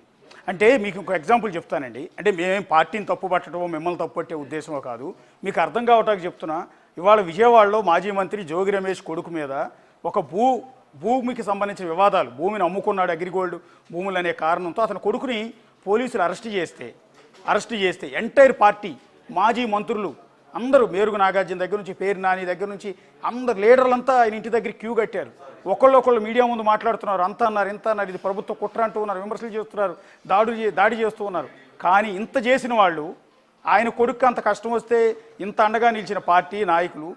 అంటే మీకు ఇంకో ఎగ్జాంపుల్ చెప్తానండి. అంటే మేమేం పార్టీని తప్పు పట్టడమో మిమ్మల్ని తప్పు పట్టే ఉద్దేశమో కాదు, మీకు అర్థం కావటానికి చెప్తున్నా. ఇవాళ విజయవాడలో మాజీ మంత్రి జోగి రమేష్ కొడుకు మీద ఒక భూమికి సంబంధించిన వివాదాలు, భూమిని అమ్ముకున్నాడు అగ్రిగోల్డ్ భూములు అనే కారణంతో అతని కొడుకుని పోలీసులు అరెస్ట్ చేస్తే ఎంటైర్ పార్టీ, మాజీ మంత్రులు అందరూ, మేరుగు నాగార్జున దగ్గర నుంచి పేరు నాని దగ్గర నుంచి అందరు లీడర్లంతా ఆయన ఇంటి దగ్గర క్యూ కట్టారు. ఒకళ్ళు మీడియా ముందు మాట్లాడుతున్నారు, అంత అన్నారు ఇంత అన్నారు, ఇది ప్రభుత్వ కుట్ర అంటూ ఉన్నారు, విమర్శలు చేస్తున్నారు, దాడి చేస్తూ ఉన్నారు. కానీ ఇంత చేసిన వాళ్ళు, ఆయన కొడుకు అంత కష్టం వస్తే ఇంత అండగా నిలిచిన పార్టీ నాయకులు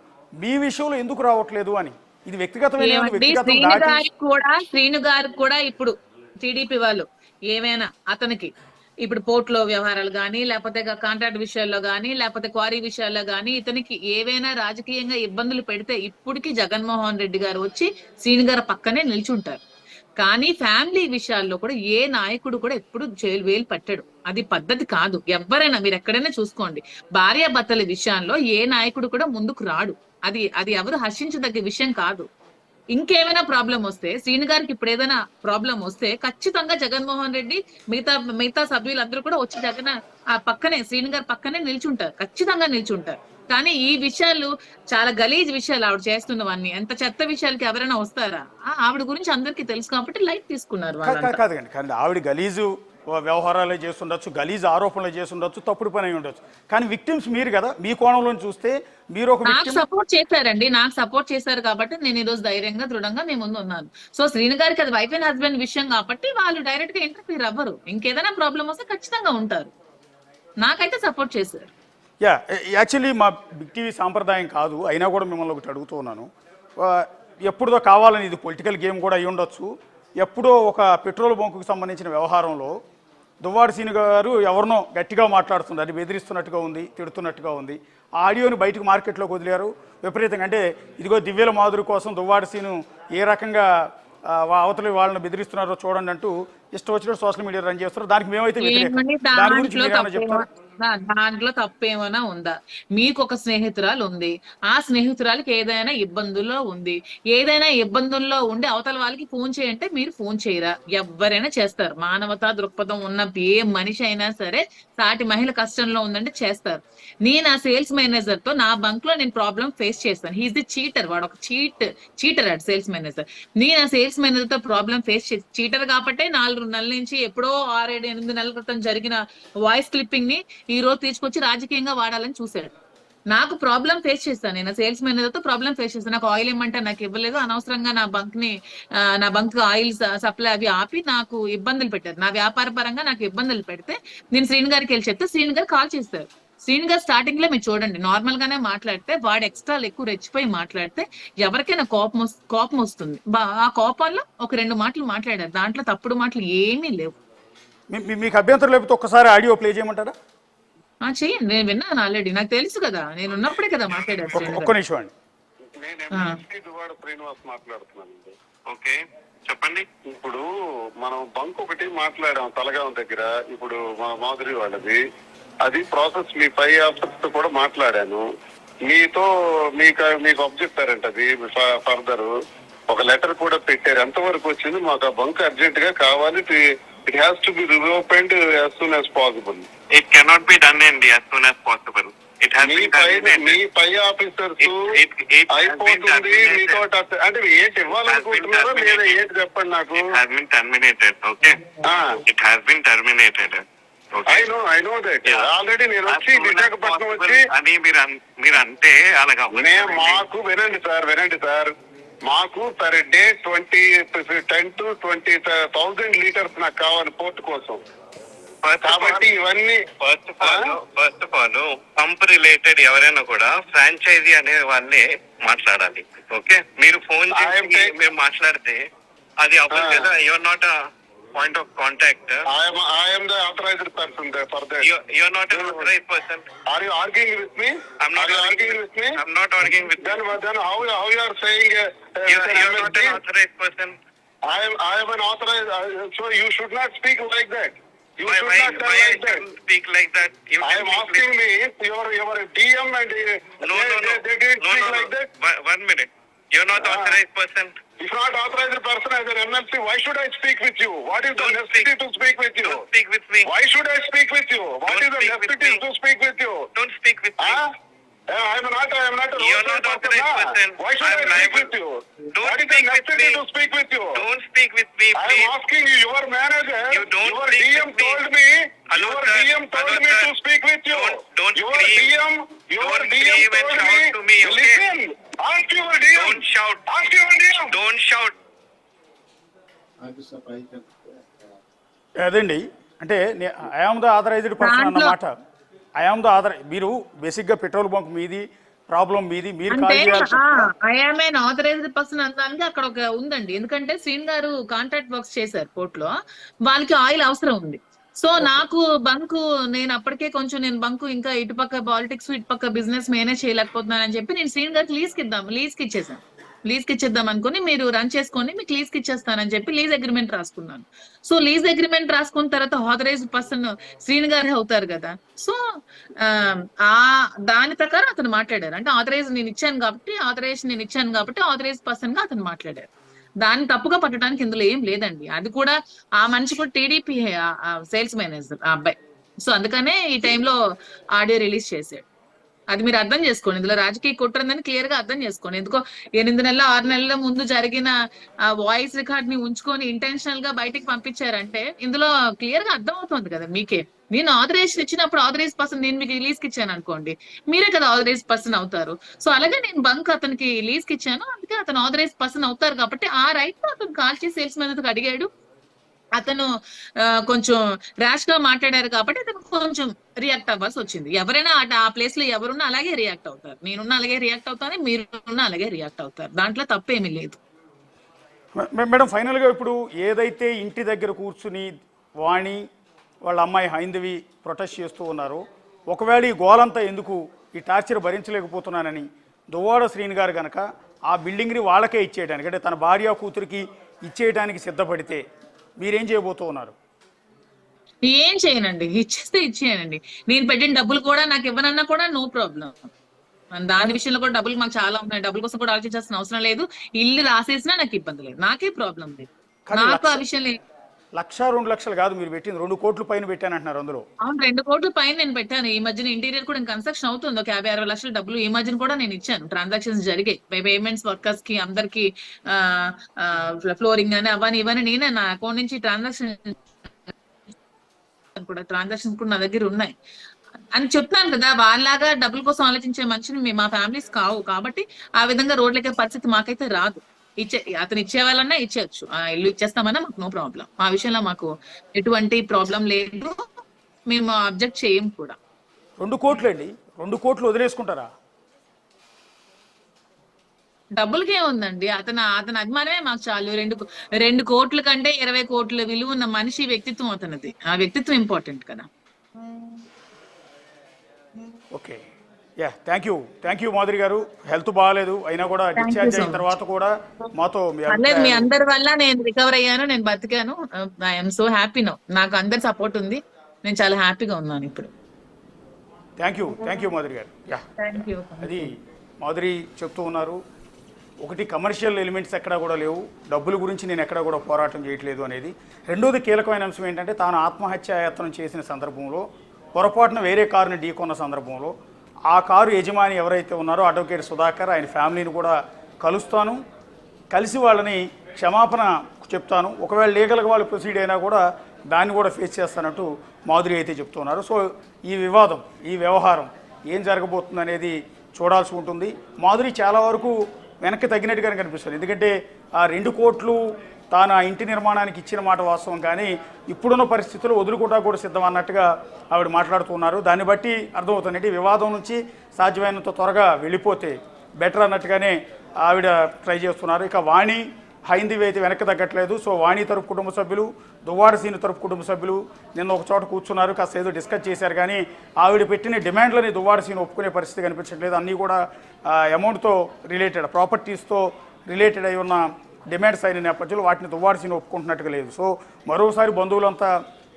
మీ విషయంలో ఎందుకు రావట్లేదు అని. ఇది వ్యక్తిగతమైన శ్రీను గారు కూడా ఇప్పుడు టీడీపీ వాళ్ళు ఏమైనా అతనికి ఇప్పుడు పోర్ట్లో వ్యవహారాలు కానీ, లేకపోతే కాంట్రాక్ట్ విషయాల్లో కానీ, లేకపోతే క్వారీ విషయాల్లో కానీ ఇతనికి ఏవైనా రాజకీయంగా ఇబ్బందులు పెడితే ఇప్పటికీ జగన్మోహన్ రెడ్డి గారు వచ్చి శ్రీను గారి పక్కనే నిల్చుంటారు. కానీ ఫ్యామిలీ విషయాల్లో కూడా ఏ నాయకుడు కూడా ఎప్పుడు వేలు పెట్టడు. అది పద్ధతి కాదు. ఎవరైనా మీరు ఎక్కడైనా చూసుకోండి, భార్యాభర్తల విషయాల్లో ఏ నాయకుడు కూడా ముందుకు రాడు. అది ఎవరు హర్షించదగ్గ విషయం కాదు. ఇంకేమైనా ప్రాబ్లం వస్తే, శ్రీను గారికి ఇప్పుడు ఏదైనా ప్రాబ్లం వస్తే ఖచ్చితంగా జగన్మోహన్ రెడ్డి మిగతా సభ్యులందరూ కూడా వచ్చి ఆ పక్కనే, శ్రీను గారి పక్కనే నిల్చుంటారు, ఖచ్చితంగా నిల్చుంటారు. కానీ ఈ విషయాలు చాలా గలీజ్ విషయాలు ఆవిడ చేస్తున్నవన్నీ. ఎంత చెత్త విషయాలకి ఎవరైనా వస్తారా? ఆవిడ గురించి అందరికీ తెలుసు కాబట్టి లైట్ తీసుకున్నారు. కాదండి, కానీ ఆవిడ గలీజు వ్యవహారాలే చేస్తుండొచ్చు, గలీజ్ ఆరోపణలు చేస్తుండొచ్చు, తప్పుడు పని అయి ఉండొచ్చు. కానీ విక్టిమ్స్ మీరు కదా, మీ కోణంలో చూస్తే మీరు ఒక నాకు సపోర్ట్ చేశారండి, నాకు సపోర్ట్ చేశారు కాబట్టి నేను ఈ రోజు ధైర్యంగా దృఢంగా మీ ముందు ఉన్నాను. సో శ్రీను గారికి అది వైఫ్ అండ్ హస్బెండ్ విషయం కాబట్టి వాళ్ళు డైరెక్ట్ గా ఇంటర్ఫీర్ అవ్వరు. ఇంకేదైనా ప్రాబ్లం వస్తే ఖచ్చితంగా ఉంటారు. నాకైతే సపోర్ట్ చేశారు. యాక్చువల్లీ మా బిగ్ టీవీ సాంప్రదాయం కాదు, అయినా కూడా మిమ్మల్ని ఒకటి అడుగుతూ ఉన్నాను. ఎప్పుడుదో కావాలని, ఇది పొలిటికల్ గేమ్ కూడా అయి ఉండొచ్చు. ఎప్పుడో ఒక పెట్రోల్ బంకుకు సంబంధించిన వ్యవహారంలో దువ్వాడ శ్రీను గారు ఎవరినో గట్టిగా మాట్లాడుతుంది, అది బెదిరిస్తున్నట్టుగా ఉంది, తిడుతున్నట్టుగా ఉంది. ఆ ఆడియోని బయటకు మార్కెట్లోకి వదిలేరు విపరీతంగా. అంటే ఇదిగో దివ్యల మాధురి కోసం దువ్వాడ శ్రీను ఏ రకంగా అవతలి వాళ్ళని బెదిరిస్తున్నారో చూడండి అంటూ ఇష్టం వచ్చినట్టు సోషల్ మీడియా రన్ చేస్తారు. దానికి మేమైతే వ్యతిరేకం. ఏమండి దాని గురించి దాంట్లో మీరు ఏమైనా చెప్తారా? దాంట్లో తప్పేమైనా ఉందా? మీకు ఒక స్నేహితురాలు ఉంది, ఆ స్నేహితురాలకి ఏదైనా ఇబ్బందుల్లో ఉంది, ఏదైనా ఇబ్బందుల్లో ఉండి అవతల వాళ్ళకి ఫోన్ చేయంటే మీరు ఫోన్ చేయరా? ఎవరైనా చేస్తారు. మానవతా దృక్పథం ఉన్న ఏ మనిషి అయినా సరే సాటి మహిళ కష్టంలో ఉందంటే చేస్తారు. నేను ఆ సేల్స్ మేనేజర్ తో నా బంక్ లో నేను ప్రాబ్లం ఫేస్ చేస్తాను. హీఈస్ ది చీటర్, వాడు ఒక చీటర్ అట్ సేల్స్ మేనేజర్. నేను ఆ సేల్స్ మేనేజర్ తో ప్రాబ్లం ఫేస్ చేసి చీటర్ కాబట్టి 4 నెలల నుంచి ఎప్పుడో 6, 7, 8 నెలల క్రితం జరిగిన వాయిస్ క్లిప్పింగ్ ని ఈ రోజు తీసుకొచ్చి రాజకీయంగా వాడాలని చూశాడు. నాకు ప్రాబ్లం ఫేస్ చేస్తాను. నేను సేల్స్ మేనేజర్ తో ప్రాబ్లం ఫేస్ చేస్తాను. నాకు ఆయిల్ ఇమ్మంటే నాకు ఇవ్వలేదు, అనవసరంగా నా బంక్ ఆయిల్ సప్లై అవి ఆపి నాకు ఇబ్బందులు పెట్టారు. నా వ్యాపార పరంగా నాకు ఇబ్బందులు పెడితే నేను శ్రీను గారికి వెళ్ళి చెప్తే శ్రీను గారు కాల్ చేస్తారు. శ్రీను గారు స్టార్టింగ్ లో మీరు చూడండి నార్మల్ గానే మాట్లాడితే, వాడు ఎక్స్ట్రా ఎక్కువ రెచ్చిపోయి మాట్లాడితే ఎవరికైనా కోపం వస్తుంది. ఆ కోపాల్లో ఒక 2 మాటలు మాట్లాడారు. దాంట్లో తప్పుడు మాటలు ఏమీ లేవు. మీకు అభ్యంతరం లేకపోతే ఒక్కసారి ఆడియో ప్లే చేయమంటారా? చెయ్యండి, నేను విన్నాను ఆల్రెడీ, నాకు తెలుసు కదా, నేను ఉన్నప్పుడే కదా మాట్లాడారు శ్రీను ఒక్క గారు. నిమిషం అండి. నేను ఎంఎస్పీ దువ్వాడ శ్రీనివాస్ మాట్లాడుతున్నానండి. ఓకే చెప్పండి. ఇప్పుడు మనం బంక్ ఒకటి మాట్లాడాం తలగాం దగ్గర, ఇప్పుడు మా మాధురి వాళ్ళది, అది ప్రాసెస్ మీ పై ఆఫీసర్స్ తో కూడా మాట్లాడాను. మీకు అబ్జెక్టారంట, అది ఫర్దర్ ఒక లెటర్ కూడా పెట్టారు. ఎంతవరకు వచ్చింది? మాకు ఆ బంక్ అర్జెంట్ గా కావాలి, it has to be reopened as soon as possible. It cannot be done as soon as possible. It has been terminated. మీ పై ఆఫీసర్స్ అయిపోతుంది మీతో అంటే ఏంటి ఇవ్వాలనుకుంటున్నారో లేదా ఏంటి చెప్పండి నాకు. It has been terminated. Okay. It has been terminated. Okay. I know that. Already నేను వచ్చి విశాఖపట్నం వచ్చి అని మీరు అంటే అలాగా మాకు వినండి సార్ మాకు పర్ డే 10 to 20,000 లీటర్స్ నాకు కావాలి పోర్ట్ కోసం. కాబట్టి ఇవన్నీ first of all pump related ఎవరైనా కూడా ఫ్రాంచైజీ అనే వాళ్ళే మాట్లాడాలి. ఓకే, మీరు ఫోన్ చేసి మీరు మాట్లాడితే అది అవ్వదు కదా. Your not point of contact. I am the authorized person there for that. You are not an authorized person. Are you arguing with me? I'm not arguing with me. I'm not arguing with then how you are saying you are not an authorized person. I am an authorized, so you should not speak like that. You should why not like that. Speak like that? I am asking me your DM and no. They didn't speak like that. 1 minute. You are not authorized person. If not authorized person as an MLC, why should I speak with you? What is the necessity to speak with you? Don't speak with me. Why should I speak with you? What is the necessity to speak with you? Don't speak with me. I am not a You are not authorized person. Why should I speak with you? Don't what is speak the with necessity me. to speak with you? Don't speak with me, I please. am asking you, your manager, You don't your speak DM with me. told me, Hello, your sir. DM told Hello, me sir. to speak with you. Don't your scream. Your Don't DM scream and told shout to me, okay? Listen, ask your DM. Don't shout. Ask your DM. Don't shout. అదండి, అంటే I am the authorised person అన్నమాట. I am the మీరు basic గా petrol bunk మీది, problem మీది, మీరు call చేయాలి. I'm N authorised person అనడానికి అక్కడ ఒక ఉందండి. ఎందుకంటే శ్రీన్ గారు కాంట్రాక్ట్ వర్క్స్ చేశారు పోర్ట్ లో, వాళ్ళకి ఆయిల్ అవసరం ఉంది. సో నాకు బంకు నేను అప్పటికే కొంచెం బంకు ఇంకా ఇటుపక్క పాలిటిక్స్ ఇటుపక్క బిజినెస్ మేనేజ్ చేయలేకపోతున్నానని చెప్పి నేను శ్రీన్ గారికి లీజ్కి ఇచ్చేద్దాం అనుకుని, మీరు రన్ చేసుకొని మీకు లీజ్కి ఇచ్చేస్తానని చెప్పి లీజ్ అగ్రిమెంట్ రాసుకున్నాను. సో లీజ్ అగ్రిమెంట్ రాసుకున్న తర్వాత ఆథరైజ్డ్ పర్సన్ శ్రీను గారే అవుతారు కదా. సో దాని ప్రకారం అతను మాట్లాడారు. అంటే ఆథరైజ్ నేను ఇచ్చాను కాబట్టి ఆథరైజ్ పర్సన్ గా అతను మాట్లాడారు. దాన్ని తప్పుగా పట్టడానికి ఇందులో ఏం లేదండి. అది కూడా ఆ మనిషి కూడా టీడీపీ సేల్స్ మేనేజర్ ఆ అబ్బాయి. సో అందుకనే ఈ టైంలో ఆడియో రిలీజ్ చేశాడు. అది మీరు అర్థం చేసుకోండి, ఇందులో రాజకీయ కుట్రందని క్లియర్ గా అర్థం చేసుకోండి. ఎందుకో 8 నెలల 6 నెలల ముందు జరిగిన వాయిస్ రికార్డ్ ని ఉంచుకొని ఇంటెన్షనల్ గా బయటకు పంపించారంటే ఇందులో క్లియర్ గా అర్థం అవుతుంది కదా మీకే. నేను ఆథరైజేషన్ ఇచ్చినప్పుడు ఆథరైజ్ పర్సన్ నేను మీకు లీజ్ కి ఇచ్చాను అనుకోండి, మీరే కదా ఆథరైజ్ పర్సన్ అవుతారు. సో అలాగే నేను బంక్ అతనికి లీజ్ కి ఇచ్చాను, అందుకే అతను ఆథరైజ్ పర్సన్ అవుతారు. కాబట్టి ఆ రైట్ అతను కాల్ చేసి సేల్స్ మేనేజర్కి అడిగాడు. అతను కొంచెం ర్యాష్ గా మాట్లాడారు కాబట్టి అతను కొంచెం రియాక్ట్ అవ్వాల్సి వచ్చింది. ఎవరైనా ఆ ప్లేస్ లో ఎవరున్నా అలాగే రియాక్ట్ అవుతారు. నేనున్నా అలాగే రియాక్ట్ అవుతాను, మీరున్నా అలాగే రియాక్ట్ అవుతారు. దాంట్లో తప్పేమీ లేదు. మేడం, ఫైనల్ గా ఇప్పుడు ఏదైతే ఇంటి దగ్గర కూర్చుని వాణి వాళ్ళ అమ్మాయి హైందవి ప్రొటెస్ట్ చేస్తూ ఉన్నారో, ఒకవేళ ఈ గోలంతా ఎందుకు, ఈ టార్చర్ భరించలేకపోతున్నానని దువ్వాడ శ్రీను గారు కనుక ఆ బిల్డింగ్ని వాళ్ళకే ఇచ్చేయడానికి, అంటే తన భార్య కూతురికి ఇచ్చేయడానికి సిద్ధపడితే మీరేం చేయబోతూ ఉన్నారు? ఏం చేయనండి, ఇచ్చేస్తే ఇచ్చేయనండి. నేను పెట్టిన డబ్బులు కూడా నాకు ఇవ్వనన్నా కూడా నో ప్రాబ్లం. దాని విషయంలో కూడా డబ్బులు మాకు చాలా ఉన్నాయి, డబ్బుల కోసం కూడా ఆలోచించాల్సిన అవసరం లేదు. ఇల్లు రాసేసినా నాకు ఇబ్బంది లేదు, నాకే ప్రాబ్లం లేదు. కానీ నాకు ఆ విషయంలో 1,00,000 2 లక్షలు కాదు మీరు పెట్టింది, 2 కోట్ల పైన పెట్టానంటున్నారు అందులో. అవును, 2 కోట్ల పైన నేను పెట్టాను. ఈ మధ్యన ఇంటీరియర్ కూడా కన్స్ట్రక్షన్ అవుతుంది, ఒక 50-60 లక్షల డబ్బులు ఈ మధ్యన కూడా నేను ఇచ్చాను. ట్రాన్సాక్షన్స్ జరిగాయి, పేమెంట్స్ వర్కర్స్ కి అందరికి, ఫ్లోరింగ్ అని అవన్నీ ఇవన్నీ నేనే నా అకౌంట్ నుంచి ట్రాన్సాక్షన్స్ కూడా నా దగ్గర ఉన్నాయి అని చెప్తున్నాను కదా. వాళ్ళలాగా డబ్బుల కోసం ఆలోచించే మనిషిని మా ఫ్యామిలీస్ కావు కాబట్టి ఆ విధంగా రోడ్లకే పరిస్థితి మాకైతే రాదు. అతను ఇచ్చే వాళ్ళన్నా ఇచ్చేయచ్చు, ఆ ఇల్లు ఇచ్చేస్తామన్నా మాకు నో ప్రాబ్లం. ఆ విషయంలో మాకు ఎటువంటి ప్రాబ్లం లేదు, మేము అబ్జెక్ట్ చేయం కూడా. 2 కోట్లు అండి, 2 కోట్లు వదిలేసుకుంటారా? డబ్బులకే ఉందండి, అతని అభిమానమే మాకు చాలు. 2 కోట్ల కంటే 20 కోట్ల విలువ ఉన్న మనిషి వ్యక్తిత్వం అతనిది, ఆ వ్యక్తిత్వం ఇంపార్టెంట్ కదా. Okay, yeah, thank you Madhuri గారు. హెల్త్ బాగాలేదు అయినా కూడా డిశ్చార్జ్ అయిన తర్వాత కూడా మాతో మీ అందరి వల్ల నేను రికవర్ అయ్యాను, నేను బతికాను. ఐఎమ్ సో హ్యాపీ నో, నాకు అందరి సపోర్ట్ ఉంది, నేను చాలా హ్యాపీగా ఉన్నాను ఇప్పుడు. థ్యాంక్ యూ మాధురి గారు. యా, అది మాధురి చెప్తూ ఉన్నారు. ఒకటి, కమర్షియల్ ఎలిమెంట్స్ ఎక్కడా కూడా లేవు, డబ్బుల గురించి నేను ఎక్కడా కూడా పోరాటం చేయట్లేదు అనేది. రెండోది కీలకమైన అంశం ఏంటంటే తాను ఆత్మహత్యాయత్నం చేసిన సందర్భంలో పొరపాటున వేరే కారుని ఢీకొన్న సందర్భంలో ఆ కారు యజమాని ఎవరైతే ఉన్నారో అడ్వకేట్ సుధాకర్, ఆయన ఫ్యామిలీని కూడా కలుస్తాను, కలిసి వాళ్ళని క్షమాపణ చెప్తాను, ఒకవేళ లీగల్గా వాళ్ళు ప్రొసీడ్ అయినా కూడా దాన్ని కూడా ఫేస్ చేస్తానంటూ మాధురి అయితే చెప్తున్నారు. సో ఈ వివాదం, ఈ వ్యవహారం ఏం జరగబోతుంది అనేది చూడాల్సి ఉంటుంది. మాధురి చాలా వరకు వెనక్కి తగ్గినట్టుగానే కనిపిస్తుంది, ఎందుకంటే ఆ 2 కోట్లు తాను ఆ ఇంటి నిర్మాణానికి ఇచ్చిన మాట వాస్తవం, కానీ ఇప్పుడున్న పరిస్థితుల్లో వదులుకోవటా కూడా సిద్ధం అన్నట్టుగా ఆవిడ మాట్లాడుతున్నారు. దాన్ని బట్టి అర్థమవుతుంది వివాదం నుంచి సాధ్యమైనంత త్వరగా వెళ్ళిపోతే బెటర్ అన్నట్టుగానే ఆవిడ ట్రై చేస్తున్నారు. ఇక వాణి హైందవి అయితే వెనక్కి తగ్గట్లేదు. సో వాణి తరపు కుటుంబ సభ్యులు, దువ్వాడ సీను తరపు కుటుంబ సభ్యులు నిన్న ఒక చోట కూర్చున్నారు, కాస్త ఏదో డిస్కస్ చేశారు, కానీ ఆవిడ పెట్టిన డిమాండ్లని దువ్వాడ సీను ఒప్పుకునే పరిస్థితి కనిపించట్లేదు. అన్నీ కూడా అమౌంట్తో రిలేటెడ్, ప్రాపర్టీస్తో రిలేటెడ్ అయి ఉన్న డిమాండ్స్ అయిన నేపథ్యంలో వాటిని దువ్వాడ సీను ఒప్పుకుంటున్నట్టుగా లేదు. సో మరోసారి బంధువులంతా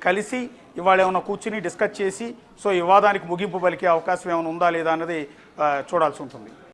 కలిసి ఇవాళ ఏమైనా కూర్చుని డిస్కస్ చేసి సో వివాదానికి ముగింపు పలికే అవకాశం ఏమైనా ఉందా లేదా అన్నది చూడాల్సి ఉంటుంది.